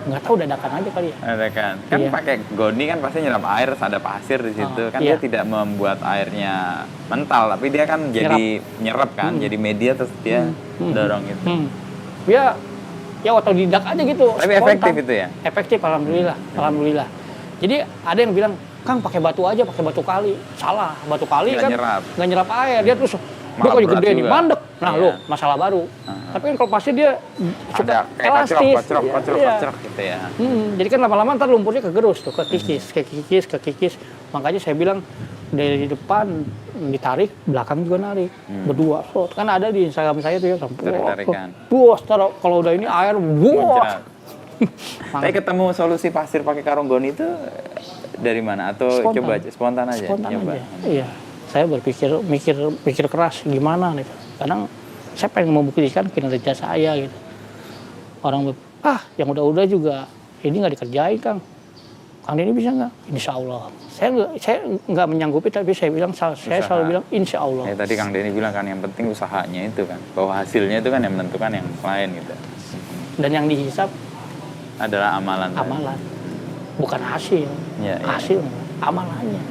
nggak tahu dadakan aja kali ya. Ada kan? Kan Iya. pakai goni kan pasti nyerap air, terus ada pasir di situ. Kan iya. dia tidak membuat airnya mental, tapi dia kan jadi nyerap kan, jadi media terus dia dorong itu. Ya otodidak aja gitu. Tapi spontan. efektif itu ya? Efektif, alhamdulillah. Jadi ada yang bilang, Kang pakai batu aja, pakai batu kali. Salah, batu kali Nggak kan nyerap. nggak nyerap air. Dia terus dia Malah kok berat gede nih, juga. mandek. Nah Iya. lo masalah baru. Tapi kan kalau pasir dia suka Ada kayak elastis. kacrok gitu ya. Jadi kan lama-lama ntar lumpurnya kegerus tuh, kekikis. Makanya saya bilang dari depan ditarik, belakang juga narik. Berdua. So, kan ada di Instagram saya tuh ya. Tarik-tarikan. Kalau udah ini air, wah. Tapi ketemu solusi pasir pakai karung goni itu dari mana? Atau Spontan. coba spontan aja? Spontan nyoba? aja. Iya. Saya mikir keras gimana nih. Kadang saya pengen membuktikan kinerja saya gitu. Orang yang udah-udah juga ini nggak dikerjain Kang Denny bisa nggak? Insya Allah. Saya nggak menyanggupi, tapi saya selalu bilang insya Allah. Ya, tadi Kang Denny bilang kan yang penting usahanya itu kan, bahwa hasilnya itu kan yang menentukan yang lain gitu. Dan yang dihisap Adalah amalan. amalan, bukan hasil. Ya. Hasil amalannya.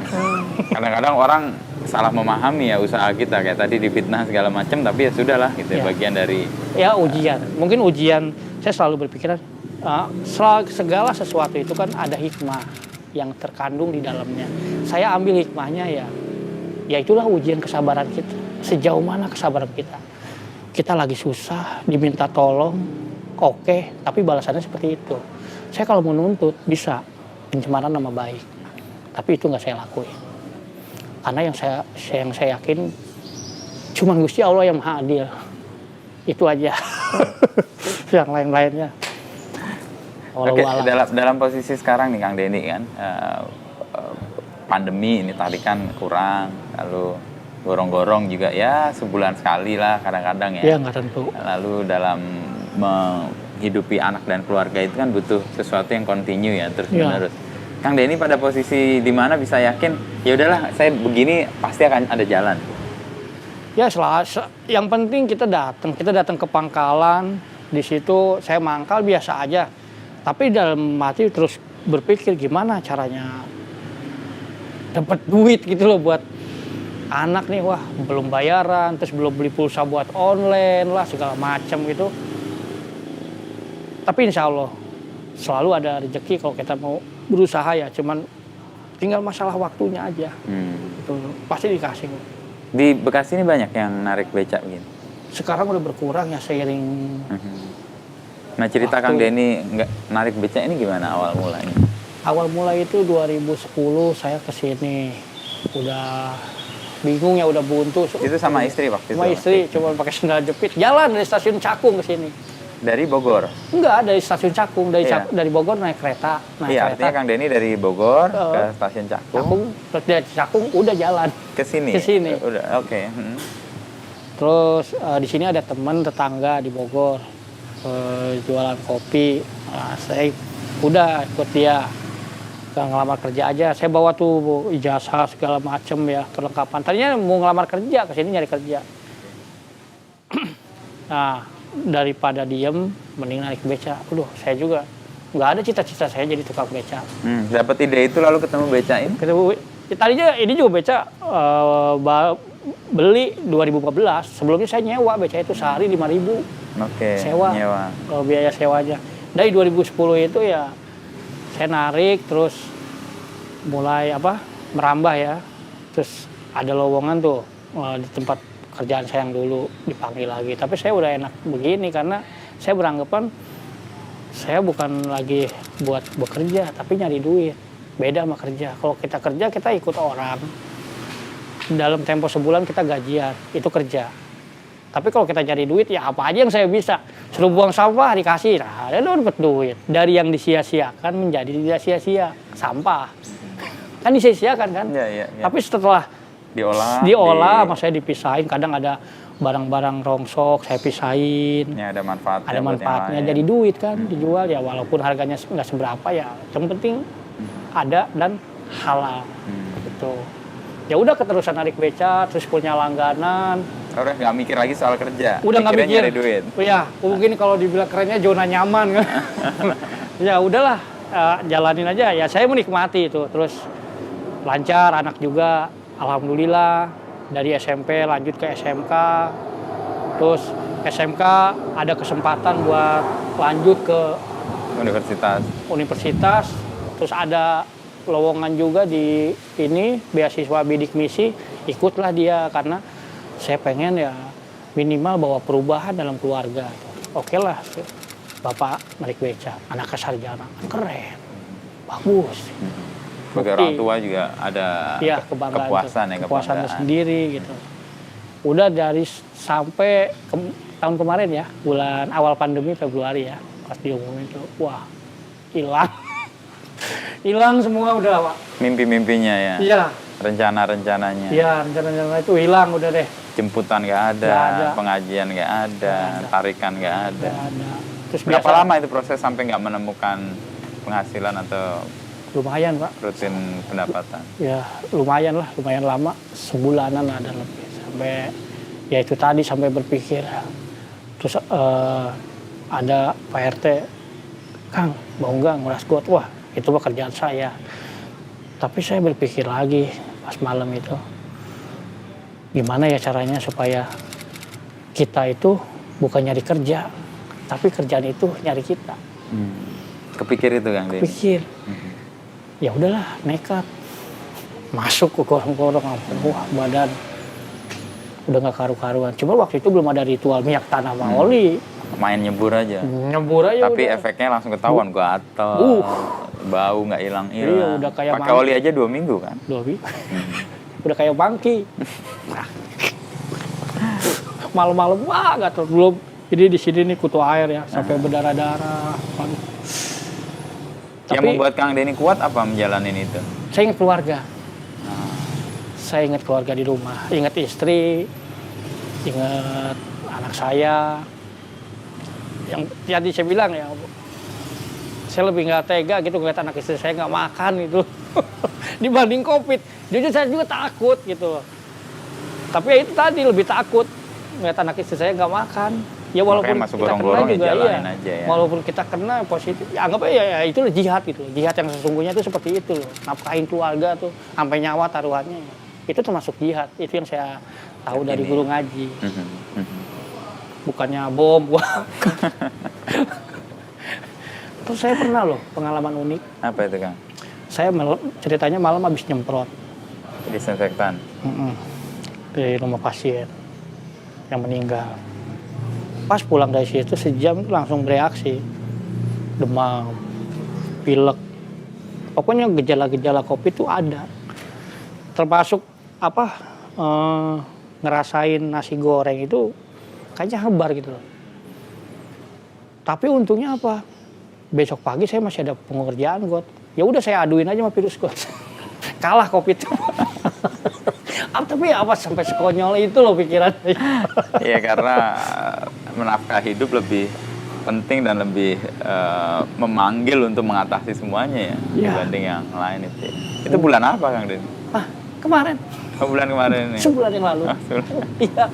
Kadang-kadang orang salah memahami ya usaha kita, kayak tadi difitnah segala macam, tapi ya sudahlah gitu ya, Ya. bagian dari Ya ujian. Mungkin ujian. Saya selalu berpikiran segala sesuatu itu kan ada hikmah yang terkandung di dalamnya. Saya ambil hikmahnya ya itulah ujian kesabaran kita. Sejauh mana kesabaran kita? Kita lagi susah, diminta tolong, oke, tapi balasannya seperti itu. Saya kalau mau nuntut bisa pencemaran nama baik, tapi itu nggak saya lakuin. Karena yang saya yakin cuman Gusti Allah yang Maha Adil. Itu aja. Yang lain-lainnya. Oke, dalam posisi sekarang nih Kang Denny kan, pandemi ini tadi kan kurang, lalu gorong-gorong juga ya sebulan sekali lah kadang-kadang ya. Iya, nggak tentu. Lalu dalam menghidupi anak dan keluarga itu kan butuh sesuatu yang kontinu ya, terus menerus. Kang Denny pada posisi di mana bisa yakin ya udahlah saya begini pasti akan ada jalan. Ya yang penting kita datang ke pangkalan, di situ saya mangkal biasa aja. Tapi dalam hati terus berpikir gimana caranya dapat duit gitu loh buat anak nih, wah belum bayaran, terus belum beli pulsa buat online lah, segala macam gitu. Tapi insya Allah selalu ada rezeki kalau kita mau berusaha ya, cuman tinggal masalah waktunya aja. Gitu. Pasti dikasih. Di Bekasi ini banyak yang narik becak gitu? Sekarang udah berkurang ya seiring. Nah cerita waktu. Kang Denny nggak narik becak ini gimana awal mulanya? Awal mulai itu 2010 saya kesini. Udah bingung ya, udah buntu. Itu sama istri waktu itu? Sama istri, cuma pakai sendal jepit. Jalan dari stasiun Cakung ke sini. Dari Bogor? Enggak, dari stasiun Cakung. Dari, Iya. Dari Bogor naik kereta. Iya, artinya Kang Denny dari Bogor ke stasiun Cakung. Terus dari Cakung udah jalan. Ke sini? Ke sini. Udah, oke. Terus di sini ada teman tetangga di Bogor. Jualan kopi. Nah, saya udah ikut dia. Gak ngelamar kerja aja. Saya bawa tuh ijazah segala macem ya, perlengkapan. Tadinya mau ngelamar kerja, ke sini nyari kerja. Nah, daripada diem, mending naik beca. Aduh, saya juga nggak ada cita-cita saya jadi tukang beca. Dapat ide itu lalu ketemu beca ini? Tadinya ini juga beca beli 2014. Sebelumnya saya nyewa beca itu sehari 5.000. Oke. Sewa. Nyewa. Biaya sewanya. Dari 2010 itu ya saya narik, terus mulai merambah ya. Terus ada lowongan tuh di tempat kerjaan saya yang dulu dipanggil lagi. Tapi saya udah enak begini karena saya beranggapan saya bukan lagi buat bekerja, tapi nyari duit. Beda sama kerja. Kalau kita kerja, kita ikut orang. Dalam tempo sebulan kita gajian, itu kerja. Tapi kalau kita cari duit, ya apa aja yang saya bisa. Suruh buang sampah, dikasih. Nah, ada dapat duit. Dari yang disia-siakan menjadi tidak sia-sia. Sampah. Kan disia-siakan kan? Iya. Tapi setelah diolah, sama saya dipisahin. Kadang ada barang-barang rongsok, saya pisahin. Ya, ada manfaatnya. Ada manfaatnya, jadi duit kan, dijual ya. Walaupun harganya nggak seberapa ya. Yang penting ada dan halal. Gitu. Ya udah keterusan narik beca, terus punya langganan. Udah nggak mikir lagi soal kerja. Udah nggak mikir. Nyari duit. Ya, mungkin kalau dibilang kerennya zona nyaman kan. Ya udahlah, jalanin aja. Ya saya menikmati itu. Terus lancar, anak juga. Alhamdulillah dari SMP lanjut ke SMK. Terus SMK ada kesempatan buat lanjut ke universitas. Terus ada lowongan juga di ini beasiswa bidik misi, ikutlah dia karena saya pengen ya minimal bawa perubahan dalam keluarga. Oke lah, bapak narik beca, anak sarjana, keren, bagus. Bagi orang tua juga ada ya, kepuasan sendiri gitu. Udah dari sampai tahun kemarin ya, bulan awal pandemi Februari ya, pas diumumin tuh, wah hilang semua udah Pak. Mimpi-mimpinya ya? Iya. Rencana-rencananya? Iya, rencana-rencana itu hilang udah deh. Jemputan nggak ada, pengajian nggak ada, tarikan nggak ada. Terus berapa lama itu proses sampai nggak menemukan penghasilan atau lumayan Pak, rutin pendapatan? Ya lumayan lama, sebulanan ada lebih. Sampai ya itu tadi sampai berpikir. Terus ada Pak RT, Kang mau nggak nguras got? Wah itu pekerjaan saya. Tapi saya berpikir lagi pas malam itu, gimana ya caranya supaya kita itu bukan nyari kerja, tapi kerjaan itu nyari kita. Kepikir itu Kang Denny? Pikir. Ya udahlah, nekat. Masuk ke gorong-gorong, wah badan udah nggak karu-karuan. Cuma waktu itu belum ada ritual minyak tanah sama oli. Main nyebur aja? Nyebur aja. Tapi udah. Efeknya langsung ketahuan, gatel, bau nggak hilang-hilang. Iya, udah kayak pakai oli aja 2 minggu kan? 2 minggu. Udah kayak bangki. Malam-malam, wah gatel. Belum, jadi di sini nih kutu air ya, sampai berdarah-darah. Yang membuat Kang Denny kuat apa menjalani itu? Saya ingat keluarga. Saya ingat keluarga di rumah, ingat istri, ingat anak saya. Yang tadi saya bilang ya, saya lebih nggak tega gitu ngeliat anak istri saya nggak makan gitu. Dibanding COVID. Jujur saya juga takut gitu. Tapi ya itu tadi lebih takut ngeliat anak istri saya nggak makan. Ya walaupun kita kena juga ya, aja ya. Walaupun kita kena positif, ya anggap aja ya itu jihad gitu. Jihad yang sesungguhnya itu seperti itu loh. Nafkahin keluarga tuh sampai nyawa taruhannya. itu termasuk jihad. Itu yang saya tahu dari guru ngaji. Bukannya bom. Terus saya pernah loh pengalaman unik. Apa itu, Kang? Saya ceritanya malam habis nyemprot Disinfektan. Di rumah pasien yang meninggal. Pas pulang dari situ sejam itu langsung bereaksi, demam, pilek, pokoknya gejala-gejala COVID itu ada. Termasuk ngerasain nasi goreng itu kayaknya hebar gitu loh. Tapi untungnya apa? Besok pagi saya masih ada pengerjaan got. Ya udah saya aduin aja sama virus got. Kalah COVID. Tapi apa sampai sekonyol itu loh pikirannya. Iya, karena menafkahi hidup lebih penting dan lebih memanggil untuk mengatasi semuanya ya, dibanding yang lain itu. Itu bulan apa, Kang Den? Kemarin. Bulan kemarin ini. Sebulan yang lalu. Iya.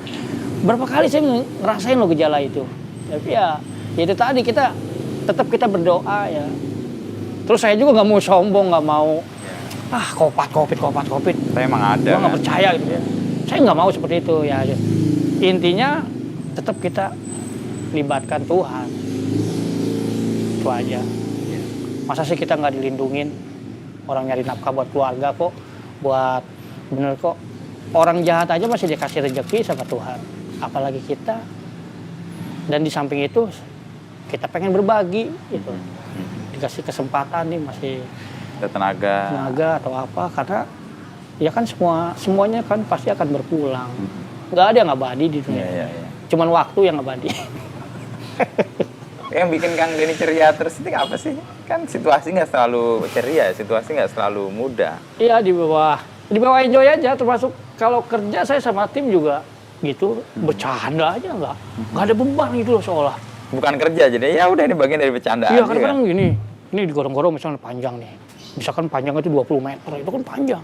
Berapa kali saya ngerasain loh gejala itu. Tapi ya itu tadi kita tetap berdoa ya. Terus saya juga nggak mau sombong, nggak mau COVID. Saya emang ada. Gue nggak percaya gitu ya. Saya nggak mau seperti itu ya. Intinya tetap kita libatkan Tuhan. Itu aja. Masa sih kita nggak dilindungin? Orang nyari nafkah buat keluarga kok, buat bener kok. Orang jahat aja masih dikasih rezeki sama Tuhan. Apalagi kita. Dan di samping itu kita pengen berbagi gitu. Dikasih kesempatan nih masih ada tenaga atau apa, karena ya kan semuanya kan pasti akan berpulang. Nggak ada yang abadi di dunia. Cuman waktu yang abadi. Yang bikin Kang Denny ceria terus itu apa sih? Kan situasi nggak selalu ceria, situasi nggak selalu mudah. Iya, di bawah enjoy aja. Termasuk kalau kerja saya sama tim juga gitu, bercanda aja nggak ada beban gitu loh seolah. Bukan kerja, jadi ya udah ini bagian dari bercandaan. Iya, kadang-kadang gini, ini digorong-gorong misalnya panjang nih. Misalkan panjangnya itu 20 meter, itu kan panjang.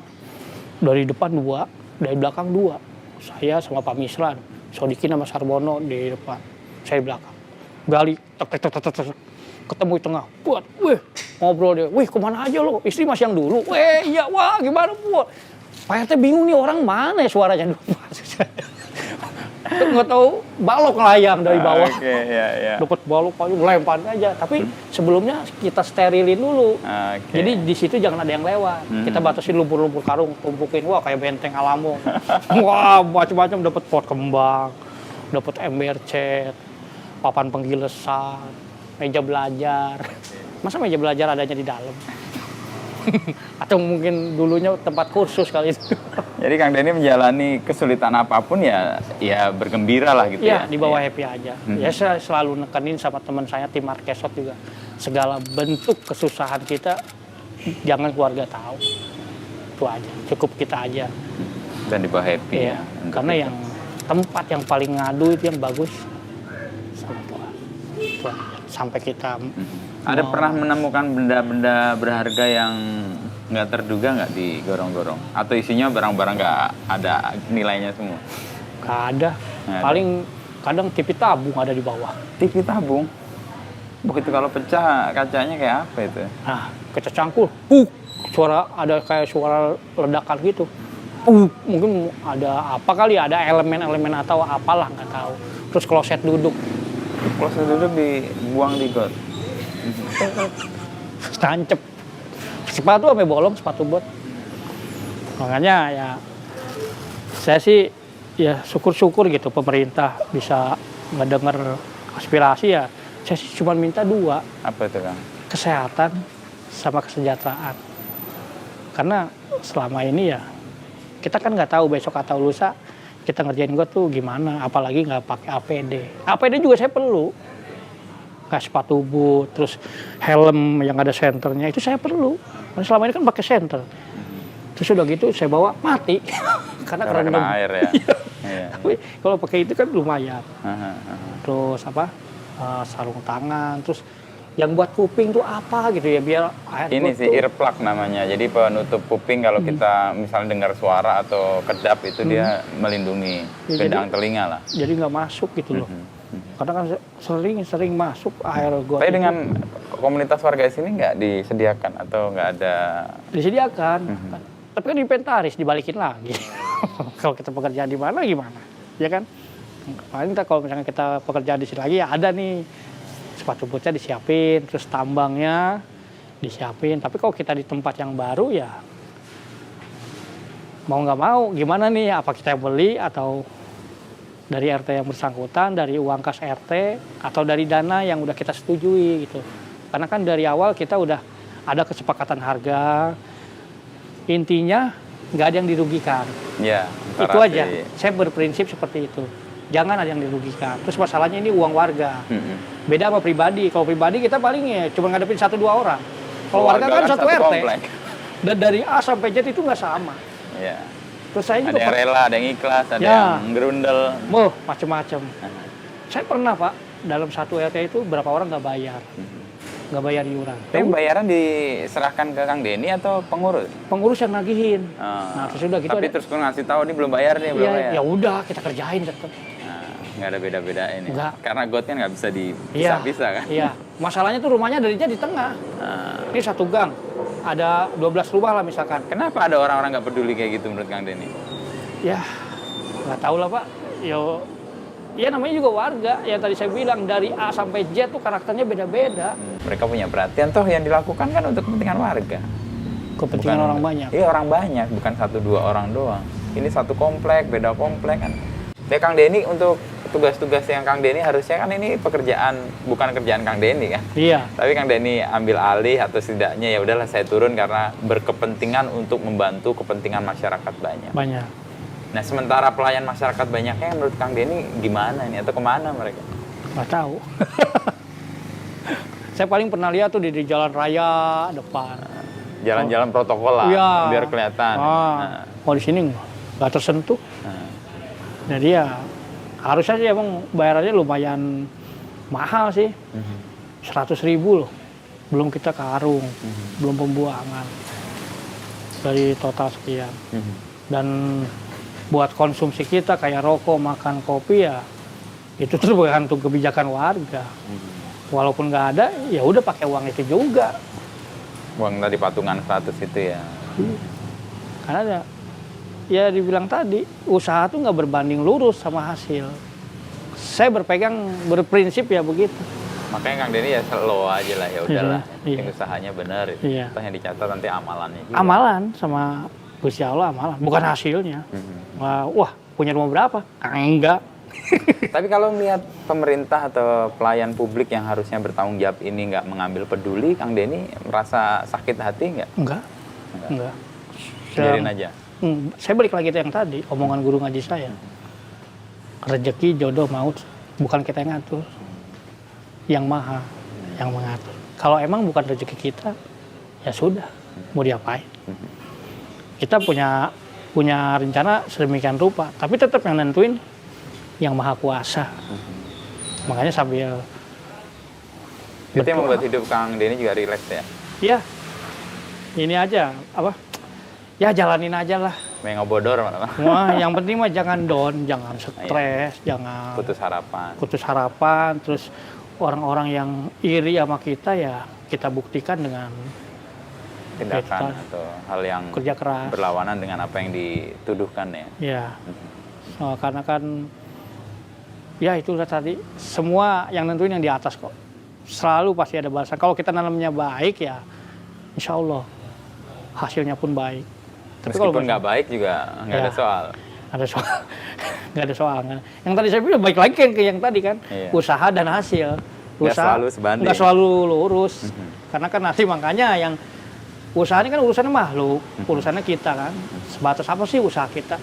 Dari depan 2, dari belakang 2. Saya sama Pak Misran, Sodikin sama Sarbono di depan, saya di belakang. Gali, ketemu di tengah, buat, ngobrol dia, kemana aja lo, istri masih yang dulu, iya, wah gimana buat. Pak RT bingung nih orang mana ya suaranya dulu. Nggak tahu balok ngelayang dari bawah. Dapat balok paling lempar aja. Tapi sebelumnya kita sterilin dulu. Jadi di situ jangan ada yang lewat. Kita batasin lumpur-lumpur karung, tumpukin. Wah kayak benteng Alamo. Wah macam-macam, dapat pot kembang, dapat ember cat, papan penggilesan, meja belajar. Masa meja belajar adanya di dalam? Atau mungkin dulunya tempat kursus kali itu. Jadi Kang Denny menjalani kesulitan apapun ya bergembira lah gitu ya. Iya, di bawah happy aja. Ya saya selalu nekenin sama teman saya tim Markesot juga. Segala bentuk kesusahan kita jangan keluarga tahu. Itu aja, cukup kita aja. Dan di bawah happy ya. Karena yang tempat yang paling ngadu itu yang bagus sama Tuhan. Itu aja. Sampai kita ada pernah menemukan benda-benda berharga yang nggak terduga nggak di gorong-gorong? Atau isinya barang-barang nggak ada nilainya semua? Nggak ada. Paling kadang TV tabung ada di bawah. TV tabung? Begitu kalau pecah kacanya kayak apa itu? Nah, kaca cangkul. Ada kayak suara ledakan gitu. Mungkin ada apa kali, ada elemen-elemen atau apalah nggak tahu. Terus kloset duduk. Kloset duduk dibuang di got? Tancep. Sepatu sampai bolong, sepatu bot. Makanya ya saya sih ya syukur-syukur gitu pemerintah bisa ngedenger aspirasi ya. Saya sih cuma minta 2. Apa itu, Kang? Kesehatan sama kesejahteraan. Karena selama ini ya kita kan nggak tahu besok atau lusa kita ngerjain got tuh gimana, apalagi nggak pakai APD. APD juga saya perlu. Kayak sepatu boot, terus helm yang ada senternya itu saya perlu. Karena selama ini kan pakai senter. Terus udah gitu saya bawa mati. Karena kena air ya. Tapi kalau pakai itu kan lumayan. Terus sarung tangan, terus yang buat kuping tuh apa gitu ya biar air. Ini sih earplug namanya. Jadi penutup kuping kalau kita misalnya dengar suara atau kedap itu dia melindungi pedang telinga lah. Jadi nggak masuk gitu loh. Kadang kan sering masuk air got. Tapi dengan komunitas warga sini nggak disediakan atau nggak ada? Disediakan. Tapi kan inventaris dibalikin lagi. Kalau kita pekerjaan di mana gimana? Ya kan? Paling kalau misalnya kita pekerjaan di sini lagi ya ada nih sepatu bootnya disiapin, terus tambangnya disiapin. Tapi kalau kita di tempat yang baru ya mau nggak mau gimana nih? Apa kita beli atau dari RT yang bersangkutan, dari uang kas RT atau dari dana yang udah kita setujui gitu. Karena kan dari awal kita udah ada kesepakatan harga. Intinya nggak ada yang dirugikan. Ya, itu aja. Saya berprinsip seperti itu. Jangan ada yang dirugikan. Terus masalahnya ini uang warga. Beda sama pribadi. Kalau pribadi kita paling ya cuma ngadepin 1-2 orang. Kalau warga kan satu RT. Komplek. Dan dari A sampai Z itu nggak sama. Ya. Terus saya juga ada yang rela, ada yang ikhlas, ada yang gerundel. Macem-macem. Saya pernah Pak, dalam satu RT itu berapa orang nggak bayar. Nggak bayar iuran. Tapi bayaran diserahkan ke Kang Denny atau pengurus? Pengurus yang nagihin. Nah, terus udah gitu. Tapi terus ngasih tahu ini belum bayar nih, belum bayar. Ya udah, kita kerjain tetap. Nggak ada beda-beda ini. Enggak. Karena got kan nggak bisa dipisah-pisah kan? Iya. Masalahnya tuh rumahnya darinya di tengah. Ini satu gang. Ada 12 rumah lah misalkan. Kenapa ada orang-orang nggak peduli kayak gitu menurut Kang Denny? Ya, nggak tahu lah Pak. Ya namanya juga warga. Ya tadi saya bilang dari A sampai Z tuh karakternya beda-beda. Mereka punya perhatian toh yang dilakukan kan untuk kepentingan warga. Kepentingan orang banyak. Iya orang banyak, bukan 1-2 orang doang. Ini satu komplek, beda komplek kan. Ya Kang Denny untuk tugas-tugas yang Kang Denny harusnya kan ini pekerjaan bukan kerjaan Kang Denny kan. Iya. Tapi Kang Denny ambil alih atau setidaknya ya udahlah saya turun karena berkepentingan untuk membantu kepentingan masyarakat banyak. Banyak. Nah sementara pelayan masyarakat banyaknya menurut Kang Denny gimana nih atau kemana mereka? Nggak tahu. Saya paling pernah lihat tuh di jalan raya depan. Jalan-jalan protokol lah, iya. Biar kelihatan. Oh di sini nggak tersentuh. Jadi ya harusnya sih emang bayarannya lumayan mahal sih. 100.000 loh. Belum kita karung, belum pembuangan. Dari total sekian. Dan buat konsumsi kita kayak rokok, makan, kopi ya itu tergantung kebijakan warga. Walaupun nggak ada, ya udah pakai uang itu juga. Uang tadi patungan 100 itu ya. Karena ya dibilang tadi, usaha tuh nggak berbanding lurus sama hasil. Saya berprinsip ya begitu. Makanya Kang Denny ya slow aja lah, ya udahlah. Iya. Usahanya benar itu. Iya. Yang dicatat nanti amalannya juga. Amalan sama Gusti Allah amalan, bukan hasilnya. Wah, punya rumah berapa? Enggak. Tapi kalau melihat pemerintah atau pelayan publik yang harusnya bertanggung jawab ini nggak mengambil peduli, Kang Denny merasa sakit hati nggak? Enggak. Biarin aja. Saya balik lagi ke yang tadi, omongan guru ngaji saya. Rezeki, jodoh, maut, bukan kita yang ngatur. Yang Maha yang mengatur. Kalau emang bukan rezeki kita, ya sudah, mau diapain. Kita punya rencana sedemikian rupa, tapi tetap yang nentuin yang Maha Kuasa. Makanya sambil itu yang membuat hidup Kang Denny juga rileks ya? Iya. Ini aja, ya jalanin aja lah. Main ngebodor malah. Wah, yang penting mah jangan down, jangan stres, jangan putus harapan. Terus orang-orang yang iri sama kita ya kita buktikan dengan tindakan atau hal yang kerja keras, berlawanan dengan apa yang dituduhkan ya. Iya. Karena kan ya itulah tadi, semua yang nentuin yang di atas kok. Selalu pasti ada balasan. Kalau kita nanamnya baik ya insya Allah hasilnya pun baik. Tapi meskipun nggak baik juga nggak ada soal. Nggak ada soal. Yang tadi saya bilang baik lagi ke yang tadi kan. Usaha dan hasil. Usaha nggak selalu lurus. Karena kan nanti makanya yang usaha ini kan urusannya makhluk. Urusannya kita kan. Sebatas apa sih usaha kita.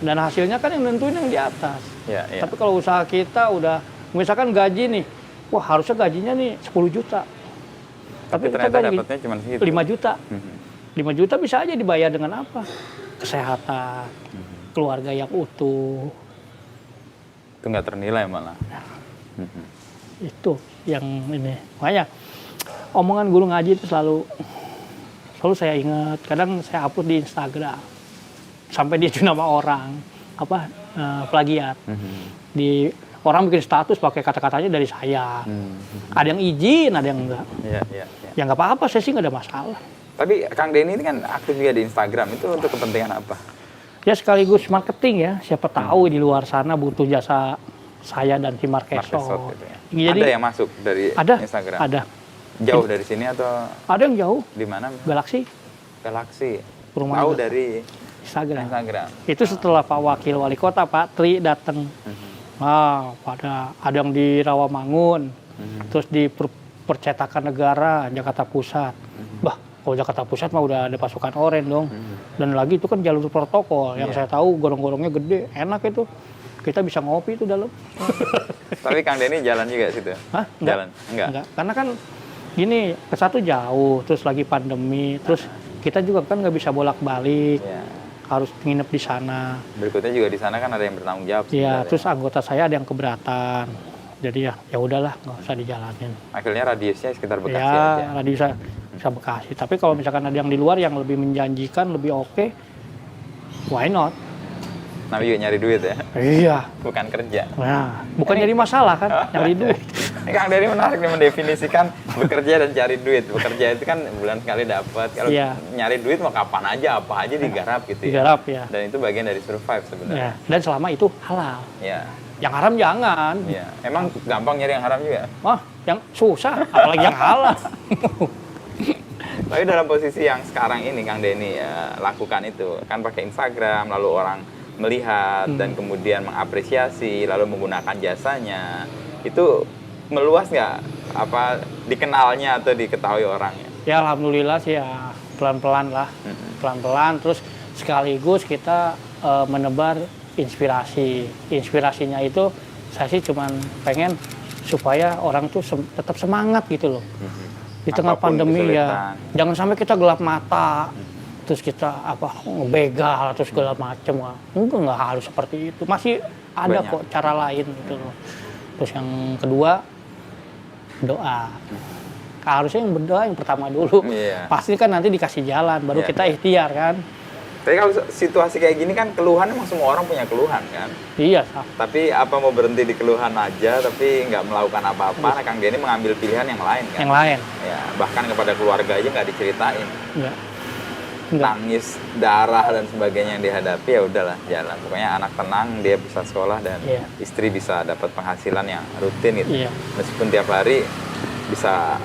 Dan hasilnya kan yang nentuin yang di atas. Tapi kalau usaha kita udah, misalkan gaji nih, wah harusnya gajinya nih 10 juta. Tapi ternyata dapatnya cuma segitu. 5 juta. 5 juta bisa aja dibayar dengan apa? Kesehatan, keluarga yang utuh. Itu nggak ternilai malah. Itu yang ini. Makanya omongan guru ngaji itu selalu saya ingat. Kadang saya upload di Instagram. Sampai dia nama orang plagiat. Di orang bikin status pakai kata-katanya dari saya. Ada yang izin, ada yang enggak. Ya nggak apa-apa, saya sih nggak ada masalah. Tapi Kang Denny ini kan aktif juga di Instagram, itu untuk kepentingan apa? Ya sekaligus marketing ya, siapa tahu di luar sana butuh jasa saya dan si Marquesot. Gitu ya. Jadi, ada yang masuk dari Instagram? Ada. Jauh dari sini atau? Ada yang jauh. Di mana? Galaksi. Tahu dari Instagram. Itu setelah Pak Wakil Wali Kota Pak Tri datang. Ada yang di Rawamangun, terus di Percetakan Negara Jakarta Pusat. Kalau Jakarta Pusat mah udah ada pasukan oranye dong. Dan lagi itu kan jalur protokol. Yang saya tahu gorong-gorongnya gede, enak itu. Kita bisa ngopi itu dalam. Tapi Kang Denny jalan juga situ? Hah? Jalan? Enggak. Karena kan gini, ke satu jauh, terus lagi pandemi, terus kita juga kan nggak bisa bolak-balik. Harus nginep di sana. Berikutnya juga di sana kan ada yang bertanggung jawab. Iya, terus anggota saya ada yang keberatan. Jadi ya udahlah, nggak usah dijalanin. Akhirnya radiusnya sekitar Bekasi aja. Radiusnya bisa Bekasi. Tapi kalau misalkan ada yang di luar yang lebih menjanjikan, lebih oke, why not? Namanya juga nyari duit ya? Iya. Bukan kerja. Nah, bukan jadi masalah kan, nyari duit. Kang Denny menarik nih mendefinisikan bekerja dan cari duit. Bekerja itu kan bulan sekali dapat. Kalau nyari duit mau kapan aja, apa aja digarap gitu ya. Digarap ya. Dan itu bagian dari survive sebenarnya. Dan selama itu halal. Iya. Yang haram jangan. Iya. Emang gampang nyari yang haram juga? Yang susah, apalagi yang halal. Tapi dalam posisi yang sekarang ini Kang Denny ya, lakukan itu kan pakai Instagram, lalu orang melihat dan kemudian mengapresiasi, lalu menggunakan jasanya, itu meluas nggak apa dikenalnya atau diketahui orangnya? Ya alhamdulillah sih ya pelan-pelan lah, pelan-pelan. Terus sekaligus kita menebar inspirasi. Inspirasinya itu saya sih cuman pengen supaya orang tuh tetap semangat gitu loh. Di tengah pandemi ya, jangan sampai kita gelap mata. Terus kita ngebegal atau segala macam, nggak harus seperti itu, masih ada kok cara lain gitu loh. Terus yang kedua doa, harusnya yang berdoa yang pertama dulu, pasti kan nanti dikasih jalan, baru kita ikhtiar kan. Tapi kalau situasi kayak gini kan keluhan emang semua orang punya keluhan kan. Iya. Tapi apa mau berhenti di keluhan aja tapi nggak melakukan apa-apa, Kang Denny mengambil pilihan yang lain kan. Yang lain. Ya bahkan kepada keluarga aja nggak diceritain. Iya. Tangis, darah dan sebagainya yang dihadapi, ya udahlah jalan. Pokoknya anak tenang, dia bisa sekolah dan istri bisa dapat penghasilan yang rutin gitu. Meskipun tiap hari bisa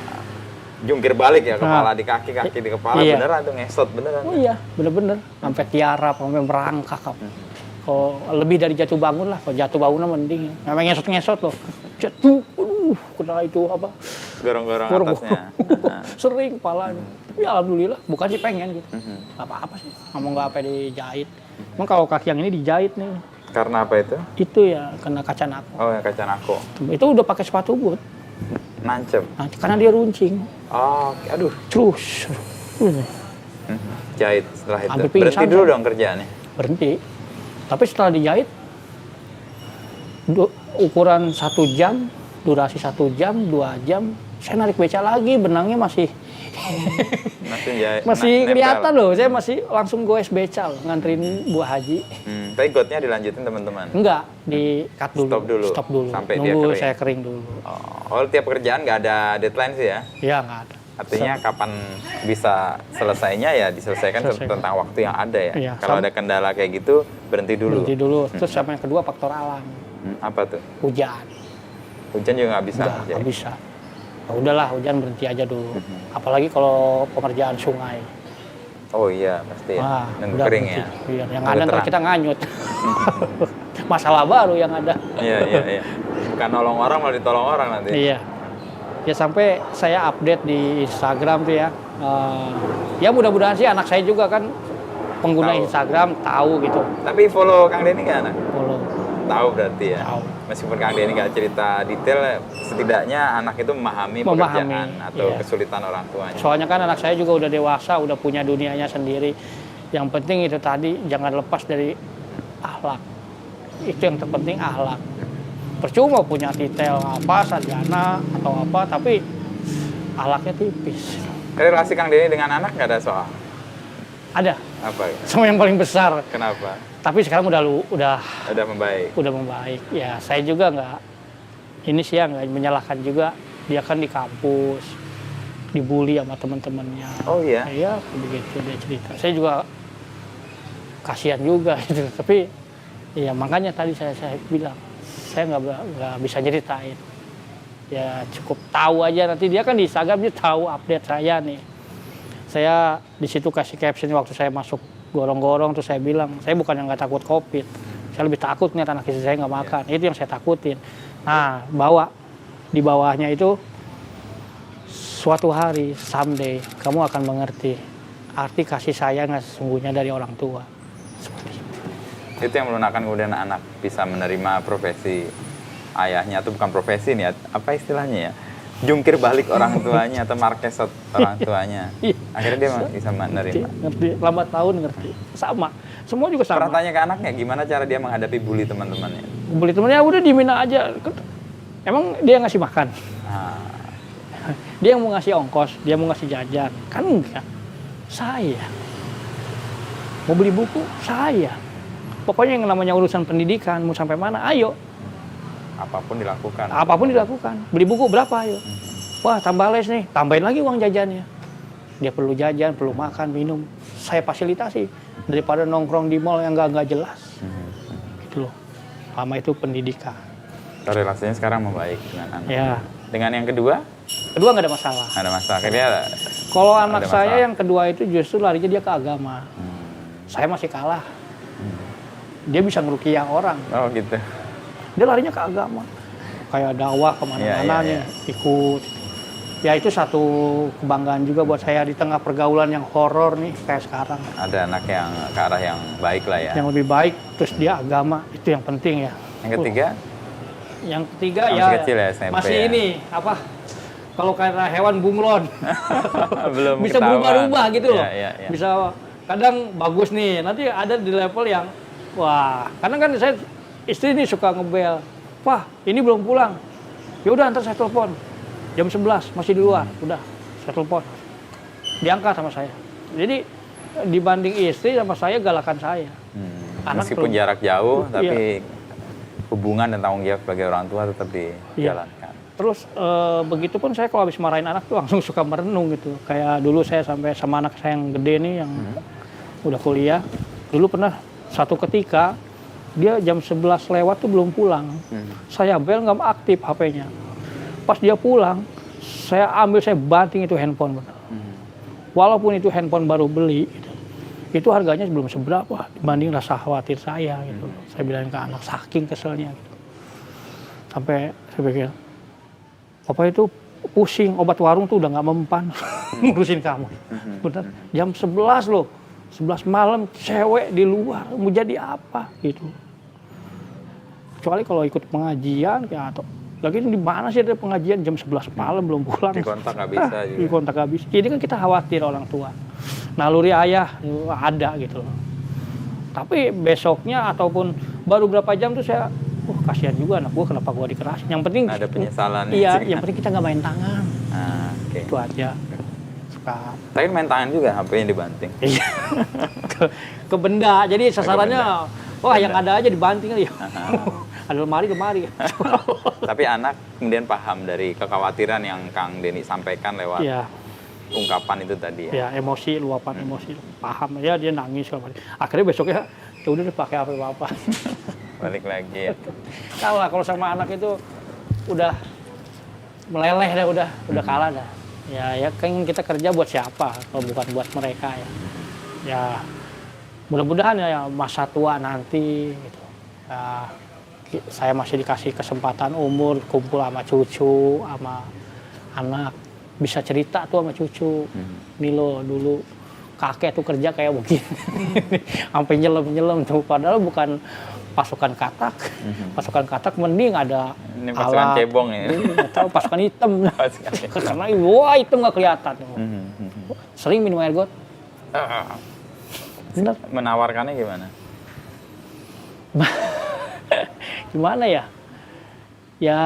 jungkir balik ya, kepala di kaki, kaki di kepala, beneran tuh ngesot beneran. Oh iya, bener-bener. Sampai tiarap, sampai merangkak. Kalau lebih dari jatuh bangun lah, kalau jatuh bangun mending. Memang ngesot-ngesot loh. Jatuh, kena itu apa? Gorong-gorong atasnya. Sering kepalanya. Tapi alhamdulillah, bukan sih pengen gitu. Gak apa-apa sih, ngomong gak apa dijahit. Emang kalau kaki yang ini dijahit nih. Karena apa itu? Itu ya, kena kaca nako. Oh ya, kaca nako. Itu udah pakai sepatu boot. Nancep? Karena dia runcing. Oh, aduh. Terus. Jahit setelah itu. Berhenti dulu dong kerjaannya? Berhenti. Tapi setelah dijahit, ukuran 1 jam, durasi 1 jam, 2 jam, saya narik beca lagi, benangnya masih kelihatan loh. Saya masih langsung goes beca loh, nganterin buah haji. Tapi gotnya dilanjutin teman-teman? Enggak, di cut dulu. Stop dulu. Sampai nunggu dia kering. Saya kering dulu. Oh, tiap pekerjaan nggak ada deadline sih ya? Iya, nggak ada. Artinya kapan bisa selesainya ya diselesaikan tentang waktu yang ada ya. Kalau ada kendala kayak gitu berhenti dulu. Terus sama yang kedua faktor alam. Apa tuh? Hujan. Hujan juga nggak bisa. Nggak bisa. Ya udahlah, hujan berhenti aja dulu. Apalagi kalau pengerjaan sungai. Oh iya pasti ya. Nunggu kering ya. Iya, yang ada ntar kita nganyut. Masalah baru yang ada. Iya. Bukan nolong orang malah ditolong orang nanti. Iya. Ya sampai saya update di Instagram tuh ya. Ya mudah-mudahan sih anak saya juga kan pengguna Instagram tahu gitu. Tapi follow Kang Denny nggak anak? Follow. Tahu berarti ya. Tahu. Meskipun Kang Denny nggak cerita detail, setidaknya anak itu memahami pekerjaan atau kesulitan orang tuanya. Soalnya kan anak saya juga udah dewasa, udah punya dunianya sendiri. Yang penting itu tadi jangan lepas dari akhlak. Itu yang terpenting, akhlak. Percuma punya titel apa, sarjana atau apa, tapi akhlaknya tipis. Relasi Kang Denny dengan anak nggak ada soal? Ada. Apa? Sama yang paling besar. Kenapa? Tapi sekarang udah membaik. Udah membaik. Ya saya juga nggak menyalahkan juga. Dia kan di kampus. dibully sama teman-temannya. Oh iya? Iya, begitu dia cerita. Saya juga kasihan juga gitu. Tapi ya makanya tadi saya bilang, saya nggak bisa ceritain. Ya cukup tahu aja, nanti dia kan di Instagram dia tahu update saya nih. Saya di situ kasih caption waktu saya masuk gorong-gorong, terus saya bilang, saya bukan yang nggak takut COVID. Saya lebih takut ngeliat anak istri saya nggak makan. Itu yang saya takutin. Nah, di bawahnya itu, suatu hari, someday, kamu akan mengerti arti kasih sayang yang sesungguhnya dari orang tua. Seperti itu. Itu yang melunakkan kemudian anak bisa menerima profesi ayahnya, atau bukan profesi nih, apa istilahnya ya? Jungkir balik orang tuanya atau markesot orang tuanya. Akhirnya dia bisa menerima. Ngerti, lambat tahun ngerti. Sama. Semua juga sama. Pernah tanya ke anaknya gimana cara dia menghadapi bully teman-temannya? Bully temannya udah diemin aja. Emang dia ngasih makan? Nah, Dia yang mau ngasih ongkos, dia mau ngasih jajan. Kan enggak. Saya. Mau beli buku, saya. Pokoknya yang namanya urusan pendidikan, mau sampai mana, ayo. apapun dilakukan. Apapun dilakukan. Beli buku berapa, ayo. Wah, tambah les nih, tambahin lagi uang jajannya. Dia perlu jajan, perlu makan, minum. Saya fasilitasi. Daripada nongkrong di mall yang nggak jelas. Gitu loh. Sama itu pendidikan. Relasinya sekarang membaik dengan anak. Ya. Dengan yang kedua? Kedua nggak ada masalah. Nggak ada masalah. Akhirnya kalau anak saya yang kedua itu justru larinya dia ke agama. Saya masih kalah. Dia bisa ngeruqyah orang. Oh gitu. Dia larinya ke agama. Kayak dakwah kemana-mana nih, ikut. Ya itu satu kebanggaan juga buat saya di tengah pergaulan yang horor nih kayak sekarang. Ada anak yang ke arah yang baik lah ya. Yang lebih baik, terus dia agama, itu yang penting ya. Yang ketiga? Yang ketiga masih ya, kecil ya, SMP masih ya. ini, apa, kalau kayak hewan bunglon. Belum bisa ketahuan. berubah-ubah gitu loh. Ya. Bisa, kadang bagus nih, nanti ada di level yang, wah, kadang kan saya, istri nih suka ngebel. Wah, ini belum pulang. Ya udah ntar saya telepon. Jam 11 masih di luar. Udah, saya telepon. Diangkat sama saya. Jadi dibanding istri sama saya galakan saya. Meskipun jarak jauh, tapi hubungan dan tanggung jawab sebagai orang tua tetap dijalankan. Terus begitu pun saya kalau habis marahin anak tuh langsung suka merenung gitu. Kayak dulu saya sampai sama anak saya yang gede nih yang udah kuliah. Dulu pernah satu ketika dia jam 11 lewat tuh belum pulang. Saya bel nggak aktif HP-nya. Pas dia pulang, saya banting itu handphone. Walaupun itu handphone baru beli, itu harganya belum seberapa dibanding rasa khawatir saya gitu. Saya bilang ke anak saking keselnya gitu. Sampai saya pikir, Papa itu pusing, obat warung tuh udah nggak mempan ngurusin kamu. Bener, jam 11 loh, 11 malam cewek di luar, mau jadi apa gitu. Kecuali kalau ikut pengajian ya, atau lagi di mana sih ada pengajian jam 11 malam belum pulang. Di kontak nggak bisa juga. Di kontak nggak bisa. Jadi kan kita khawatir orang tua. Naluri ayah ada gitu loh. Tapi besoknya ataupun baru berapa jam tuh saya, kasihan juga anak gua, kenapa gua dikerasin. Yang penting ada penyesalan. Iya, yang penting kita nggak main tangan. Okay. Itu aja. Suka. Tapi main tangan juga HP-nya dibanting. Iya. ke benda. Jadi sasarannya, wah yang ada aja dibanting aja. Ada lemari. Tapi anak kemudian paham dari kekhawatiran yang Kang Denny sampaikan lewat ungkapan itu tadi ya. Ya, emosi, luapan emosi. Paham ya, dia nangis. Akhirnya besoknya, ya udah pakai HP apa. Balik lagi ya. Kalau sama anak itu udah meleleh dah, udah kalah dah. Ya kan kita kerja buat siapa kalau bukan buat mereka ya. Ya mudah-mudahan ya masa tua nanti gitu. Ya, saya masih dikasih kesempatan umur kumpul sama cucu, sama anak, bisa cerita tuh sama cucu. Nih lo dulu kakek tuh kerja kayak begini, sampai nyelam tuh, padahal bukan pasukan katak. Pasukan katak mending ada ini pasukan alat, cebong ya. Atau pasukan hitam. Karena wah hitam nggak kelihatan. Sering minum air got. Bener. Menawarkannya gimana? Gimana ya? Ya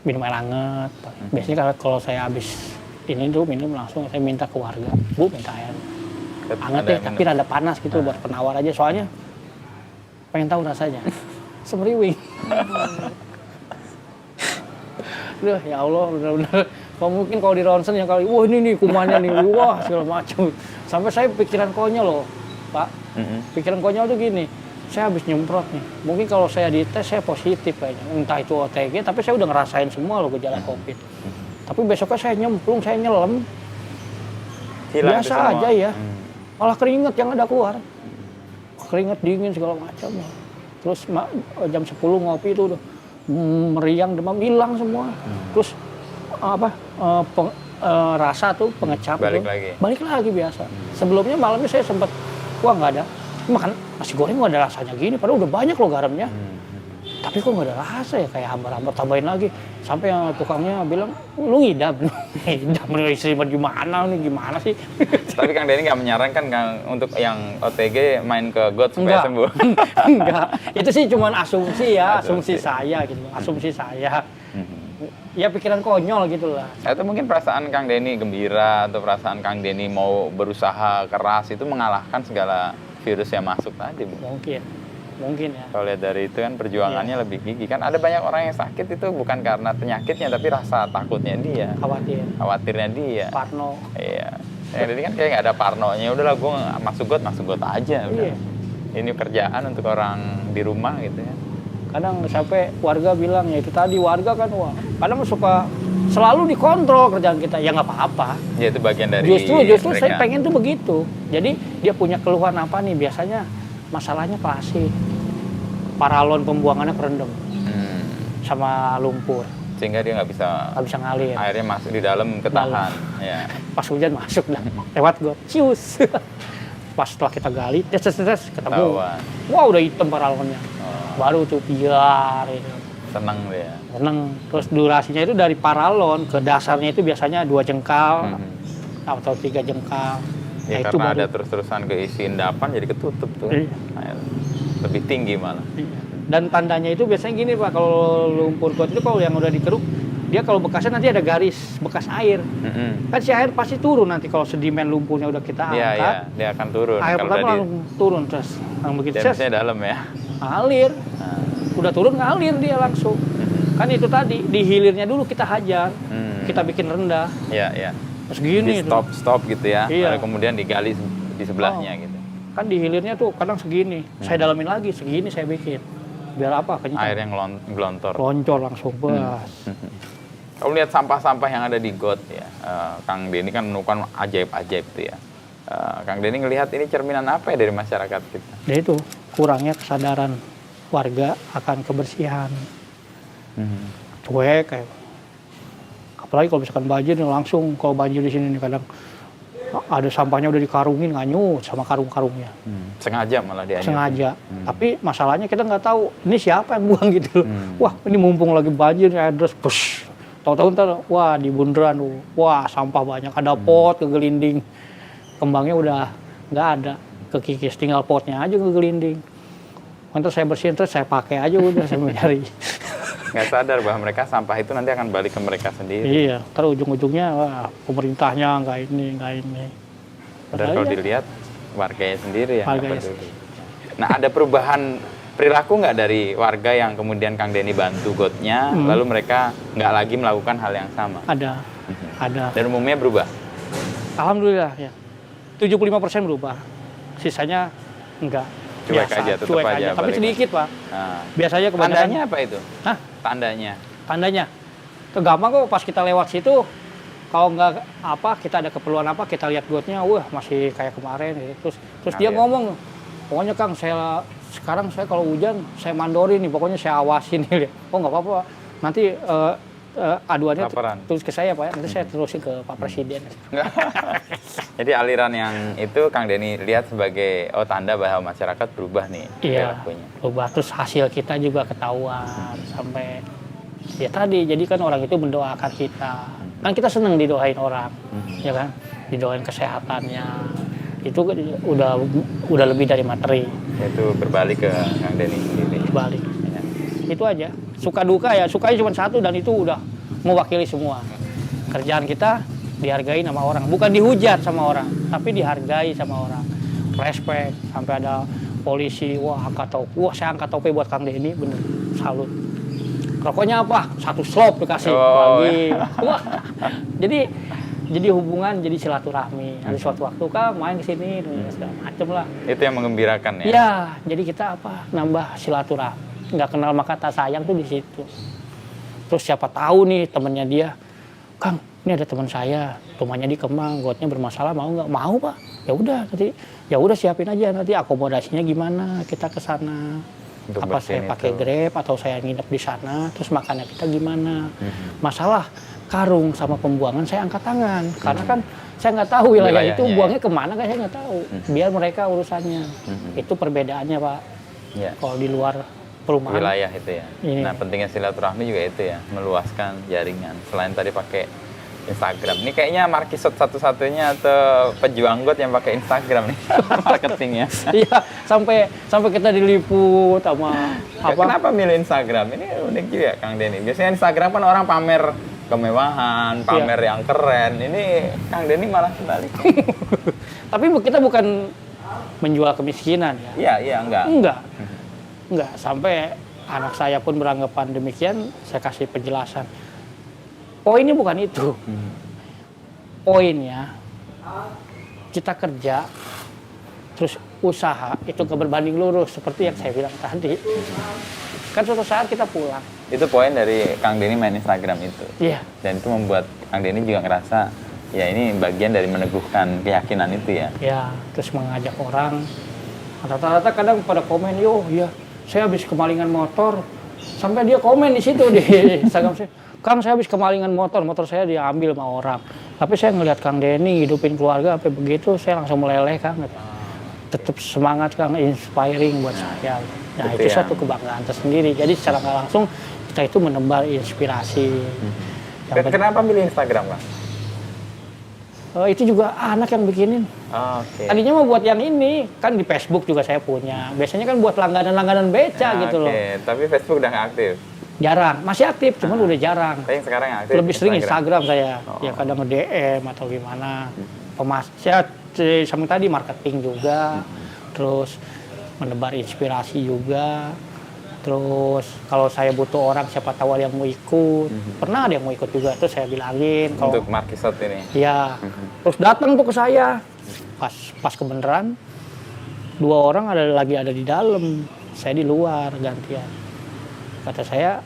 minum air hangat. Biasanya kalau saya habis ini tuh minum langsung saya minta ke warga, Bu minta air hangat deh, tapi rada panas gitu buat penawar aja. Soalnya pengen tahu rasanya. Semriwing. Duh, ya Allah, benar-benar Kalau mungkin kalau di ronsen yang kali, wah ini nih kumannya nih, wah segala macam. Sampai saya pikiran konyol loh, Pak. Pikiran konyol tuh gini, saya habis nyemprot nih. Mungkin kalau saya dites saya positif kayaknya, entah itu OTG, tapi saya udah ngerasain semua loh gejala COVID. Tapi besoknya saya nyemplung, saya nyelam, Hilang biasa aja ya. Malah keringet yang ada keluar, keringet dingin segala macam. Terus jam 10 ngopi itu udah meriang, demam, hilang semua. Terus rasa tuh pengecap balik lagi biasa. Sebelumnya malamnya saya sempat nggak ada makan nasi goreng, nggak ada rasanya gini, padahal udah banyak loh garamnya. Tapi kok nggak ada rasa ya, kayak hambar-hambar, tambahin lagi. Sampai yang tukangnya bilang, lu ngidam istri gimana sih. Tapi Kang Denny nggak menyarankan Kang untuk yang OTG main ke got supaya sembuh? Enggak, itu sih cuma asumsi ya, asumsi saya gitu, asumsi saya. Ya pikiran konyol gitu lah. Atau mungkin perasaan Kang Denny gembira, atau perasaan Kang Denny mau berusaha keras itu mengalahkan segala virus yang masuk tadi, Bu? Mungkin ya. Kalau lihat dari itu kan perjuangannya lebih gigih. Kan ada banyak orang yang sakit itu bukan karena penyakitnya, tapi rasa takutnya dia. Khawatirnya dia. Parno. Iya. Yang ini kan kayak nggak ada parnonya. Udahlah, gue masuk got aja. Udah. Iya. Ini kerjaan untuk orang di rumah gitu ya. Kadang sampai warga bilang, ya itu tadi, warga kan kadang suka selalu dikontrol kerjaan kita. Ya nggak apa-apa. Ya itu bagian dari Justru mereka. Saya pengen tuh begitu. Jadi dia punya keluhan apa nih, biasanya masalahnya klasik. Paralon pembuangannya kerendam sama lumpur. Sehingga dia nggak bisa ngalir. Airnya masuk di dalam, ketahan. Ya. Pas hujan masuk dah, lewat got, cius. Pas setelah kita gali, tes ketemu. Wah udah hitam paralonnya. Baru tuh biar itu. Seneng dia. Seneng. Terus durasinya itu dari paralon ke dasarnya itu biasanya 2 jengkal atau 3 jengkal. Ya nah, karena ada terus-terusan keisi endapan jadi ketutup tuh. Iya. Nah, lebih tinggi malah. Iya. Dan tandanya itu biasanya gini Pak, kalau lumpur got itu kalau yang udah dikeruk, dia kalau bekasnya nanti ada garis bekas air. Kan si air pasti turun nanti kalau sedimen lumpurnya udah kita angkat. Iya, dia akan turun. Air pertama langsung turun terus. Begitu biasanya dalam ya. Ngalir. Udah turun ngalir dia langsung. Kan itu tadi, di hilirnya dulu kita hajar. Kita bikin rendah. Iya. Terus gini. Di stop gitu ya. Iya. Lalu kemudian digali di sebelahnya gitu. Kan di hilirnya tuh kadang segini. Saya dalamin lagi, segini saya bikin. Biar apa? Kencang. Air yang gelontor. Loncor langsung, bas. Kalau lihat sampah-sampah yang ada di got ya, Kang Denny kan menemukan ajaib-ajaib tuh ya. Kang Denny ngelihat ini cerminan apa ya dari masyarakat kita? Ya itu, kurangnya kesadaran warga akan kebersihan. Cuek kayak. Apalagi kalau misalkan banjir, langsung kalau banjir di sini nih kadang ada sampahnya udah dikarungin, nganyut sama karung-karungnya. Sengaja malah dia. Sengaja. Tapi masalahnya kita nggak tahu ini siapa yang buang gitu. Wah ini mumpung lagi banjir, address, push. Tahu-tahu ntar, wah di bundaran, wah sampah banyak, ada pot kegelinding, kembangnya udah nggak ada, kekikis, tinggal potnya aja kegelinding. Ntar saya bersihin terus saya pakai aja udah, saya mencari. Nggak sadar bahwa mereka sampah itu nanti akan balik ke mereka sendiri. Iya, ntar ujung-ujungnya wah pemerintahnya nggak ini. Padahal kalau dilihat warganya sendiri ya. Warganya. Nah ada perubahan perilaku nggak dari warga yang kemudian Kang Denny bantu gotnya, lalu mereka nggak lagi melakukan hal yang sama? Ada. Dan umumnya berubah? Alhamdulillah ya. 75% berubah. Sisanya enggak. Cuek aja, tetap aja. Tapi sedikit Pak. Biasanya kebanyakan. Tandanya apa itu? Hah? Tandanya? Gampang kok pas kita lewat situ. Kalau nggak kita ada keperluan kita lihat gotnya, wah masih kayak kemarin gitu. Terus dia ngomong, pokoknya Kang sekarang saya kalau hujan saya mandorin nih, pokoknya saya awasin nih. Oh nggak apa-apa, nanti aduannya terus ke saya Pak, nanti saya terusin ke Pak Presiden. Jadi aliran yang itu Kang Denny lihat sebagai tanda bahwa masyarakat berubah nih perilakunya. Berubah, terus hasil kita juga ketahuan sampai ya tadi, jadi kan orang itu mendoakan kita. Kan kita senang didoain orang, ya kan? Didoain kesehatannya. Itu udah lebih dari materi. Itu berbalik ke Kang Denny sendiri. Balik. Ya. Itu aja. Suka duka ya, sukanya cuma satu dan itu udah mewakili semua. Kerjaan kita dihargai sama orang, bukan dihujat sama orang, tapi dihargai sama orang. Respect, sampai ada polisi, wah saya angkat topi buat Kang Denny, bener, salut. rokoknya apa? 1 slop dikasih lagi. Wah, jadi hubungan, jadi silaturahmi. Nanti suatu waktu Kang main ke sini, segala macem lah. Itu yang menggembirakan ya? Iya, jadi kita nambah silaturahmi. Nggak kenal maka kata sayang tuh di situ. Terus siapa tahu nih temennya dia, Kang, ini ada teman saya, rumahnya di Kemang, gotnya bermasalah, mau nggak? Mau Pak. Ya udah siapin aja nanti akomodasinya gimana, kita ke sana. Apa saya pakai Grab atau saya nginep di sana, terus makannya kita gimana? Masalah karung sama pembuangan saya angkat tangan, karena kan saya nggak tahu wilayah itu buangnya kemana kan saya nggak tahu. Biar mereka urusannya. Itu perbedaannya Pak. Ya. Kalau di luar perumahan. Wilayah itu ya. Nah pentingnya silaturahmi juga itu ya, meluaskan jaringan. Selain tadi pakai Instagram. Ini kayaknya Markisot satu-satunya atau pejuang got yang pakai Instagram nih marketingnya. Iya, sampai kita diliput sama apa? Kenapa milih Instagram? Ini unik juga Kang Denny. Biasanya Instagram kan orang pamer kemewahan, pamer yang keren. Ini Kang Denny malah kembali. Tapi kita bukan menjual kemiskinan ya. Iya, Enggak, sampai anak saya pun beranggapan demikian, saya kasih penjelasan. Poinnya bukan itu. Poinnya, kita kerja, terus usaha, itu berbanding lurus, seperti yang saya bilang tadi. Kan suatu saat kita pulang. Itu poin dari Kang Denny main Instagram itu. Iya. Dan itu membuat Kang Denny juga ngerasa, ya ini bagian dari meneguhkan keyakinan itu ya. Ya, terus mengajak orang. Rata-rata kadang pada komen, yo, ya, saya habis kemalingan motor. Sampai dia komen di situ di Instagram saya. Kang, saya habis kemalingan motor saya diambil sama orang. Tapi saya ngelihat Kang Denny hidupin keluarga sampai begitu, saya langsung meleleh Kang. Tetap semangat Kang, inspiring buat saya. Nah itu satu kebanggaan tersendiri. Jadi secara nggak langsung kita itu menebar inspirasi. Kenapa milih Instagram Kang? Itu juga anak yang bikinin. Okay. Tadinya mau buat yang ini, kan di Facebook juga saya punya. Biasanya kan buat langganan beca gitu loh. Tapi Facebook udah nggak aktif? Jarang, masih aktif, cuman udah jarang. Tapi sekarang yang aktif? Lebih sering Instagram saya, ya kadang nge-DM atau gimana. Saya sama tadi marketing juga, terus menebar inspirasi juga. Terus kalau saya butuh orang, siapa tahu ada yang mau ikut. Pernah ada yang mau ikut juga, terus saya bilangin. Untuk Markisot ini? Iya, terus datang tuh ke saya. Pas kebenaran, 2 orang ada di dalam, saya di luar gantian. Kata saya,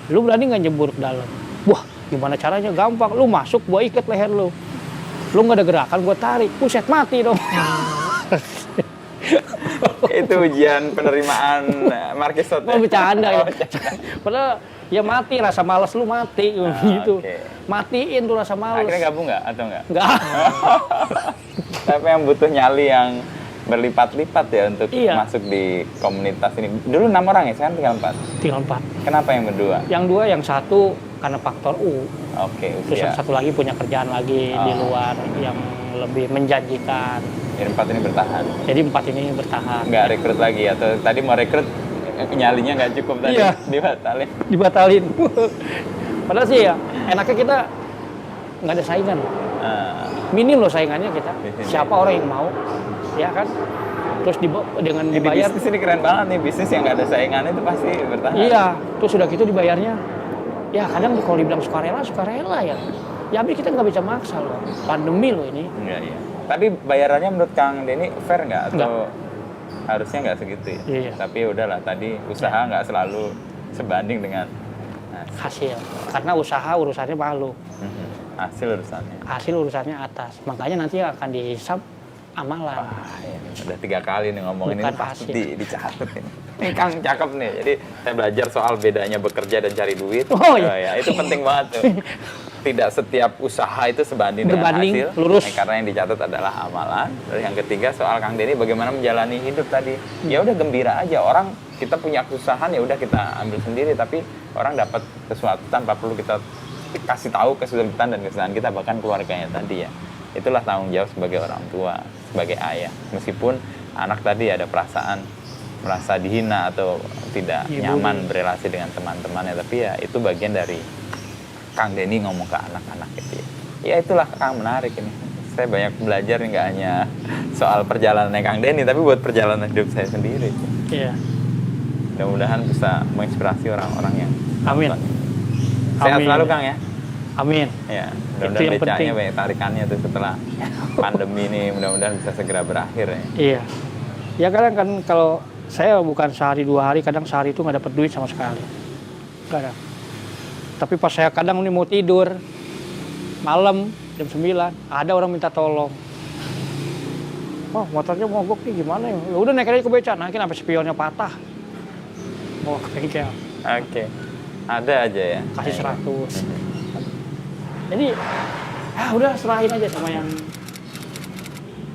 lu berani nggak nyebur ke dalam? Wah, gimana caranya? Gampang, lu masuk, gua ikat leher lu. Lu nggak ada gerakan, gua tarik. Buset, mati dong. Itu ujian penerimaan Markisot. Oh, bercanda ya. Padahal ya mati, rasa malas lu mati gitu. Okay. Matiin tuh rasa malas. Akhirnya gabung nggak atau nggak? Nggak. Tapi yang butuh nyali yang berlipat-lipat ya untuk masuk di komunitas ini. Dulu 6 orang ya, sekarang tinggal 4? Kenapa yang berdua? Yang 2, yang 1 karena faktor U. Oke, usia. Terus yang 1 lagi punya kerjaan lagi di luar yang lebih menjanjikan. Jadi 4 ini bertahan? Jadi 4 ini bertahan. Nggak rekrut lagi? Atau tadi mau rekrut, nyalinya nggak cukup tadi? Iya. Dibatalin. Padahal sih ya, enaknya kita nggak ada saingan. Minim loh saingannya kita. Siapa orang yang mau? Ya kan, terus dengan dibayar. Bisnis ini keren banget nih, bisnis yang nggak ada saingannya itu pasti bertahan. Iya, terus udah gitu dibayarnya. Ya kadang kalau dibilang sukarela ya. Ya tapi kita nggak bisa maksa loh, pandemi loh ini. Iya. Tapi bayarannya menurut Kang Denny fair nggak? Atau enggak. Harusnya nggak segitu ya? Iya. Tapi udahlah, tadi usaha nggak selalu sebanding dengan hasil. Karena usaha urusannya malu. Hasil urusannya atas. Makanya nanti akan dihisap amalan. Udah 3 kali nih ngomongin bukan ini pasti dicatat ini. Ini Kang cakep nih. Jadi saya belajar soal bedanya bekerja dan cari duit. Ya, itu penting banget tuh. Tidak setiap usaha itu sebanding dengan hasil. Lurus. Karena yang dicatat adalah amalan. Dan yang ketiga soal Kang Denny bagaimana menjalani hidup tadi. Ya udah gembira aja. Orang kita punya kesusahan ya udah kita ambil sendiri. Tapi orang dapat sesuatu tanpa perlu kita kasih tahu kesulitan dan kesusahan kita, bahkan keluarganya tadi ya. Itulah tanggung jawab sebagai orang tua, sebagai ayah. Meskipun anak tadi ada perasaan merasa dihina atau tidak nyaman berrelasi dengan teman-temannya, tapi ya itu bagian dari Kang Denny ngomong ke anak-anak gitu ya. Ya itulah Kang, menarik ini. Saya banyak belajar nggak hanya soal perjalanan Kang Denny, tapi buat perjalanan hidup saya sendiri. Iya. Mudah-mudahan bisa menginspirasi orang-orang yang Amin. nonton. Sehat Amin. selalu Kang ya. Amin. Ya, Itu mudah-mudahan yang becanya penting. banyak tarikannya tuh setelah pandemi ini mudah-mudahan bisa segera berakhir ya. Iya. Ya kadang kan kalau saya bukan sehari 2 hari, kadang sehari itu nggak dapat duit sama sekali. Kadang. Tapi pas saya kadang ini mau tidur, malam jam 9, ada orang minta tolong. Oh, motornya mogok nih gimana ya? Ya udah naik aja ke beca, naikin sampai spionnya patah. Bawa ke bengkel, Oke. Ada aja ya. kasih 100. Jadi, udah serahin aja sama yang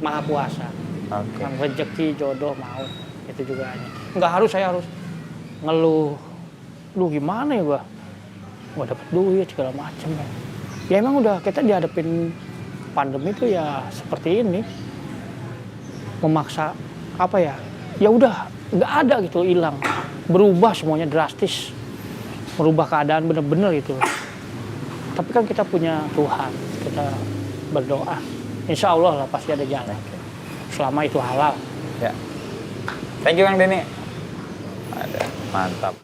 Maha Kuasa. Oke. Yang rezeki, jodoh, mau. Itu juga aja. Nggak harus saya harus ngeluh. Lu gimana ya gua? Gua dapet duit segala macem ya. Ya emang udah kita dihadapin pandemi itu ya seperti ini. Memaksa apa ya? Ya udah nggak ada gitu, hilang. Berubah semuanya drastis. Merubah keadaan bener-bener gitu. Tapi kan kita punya Tuhan. Kita berdoa. Insya Allah lah pasti ada jalan. Selama itu halal. Ya. Thank you Kang Denny. Ada, mantap.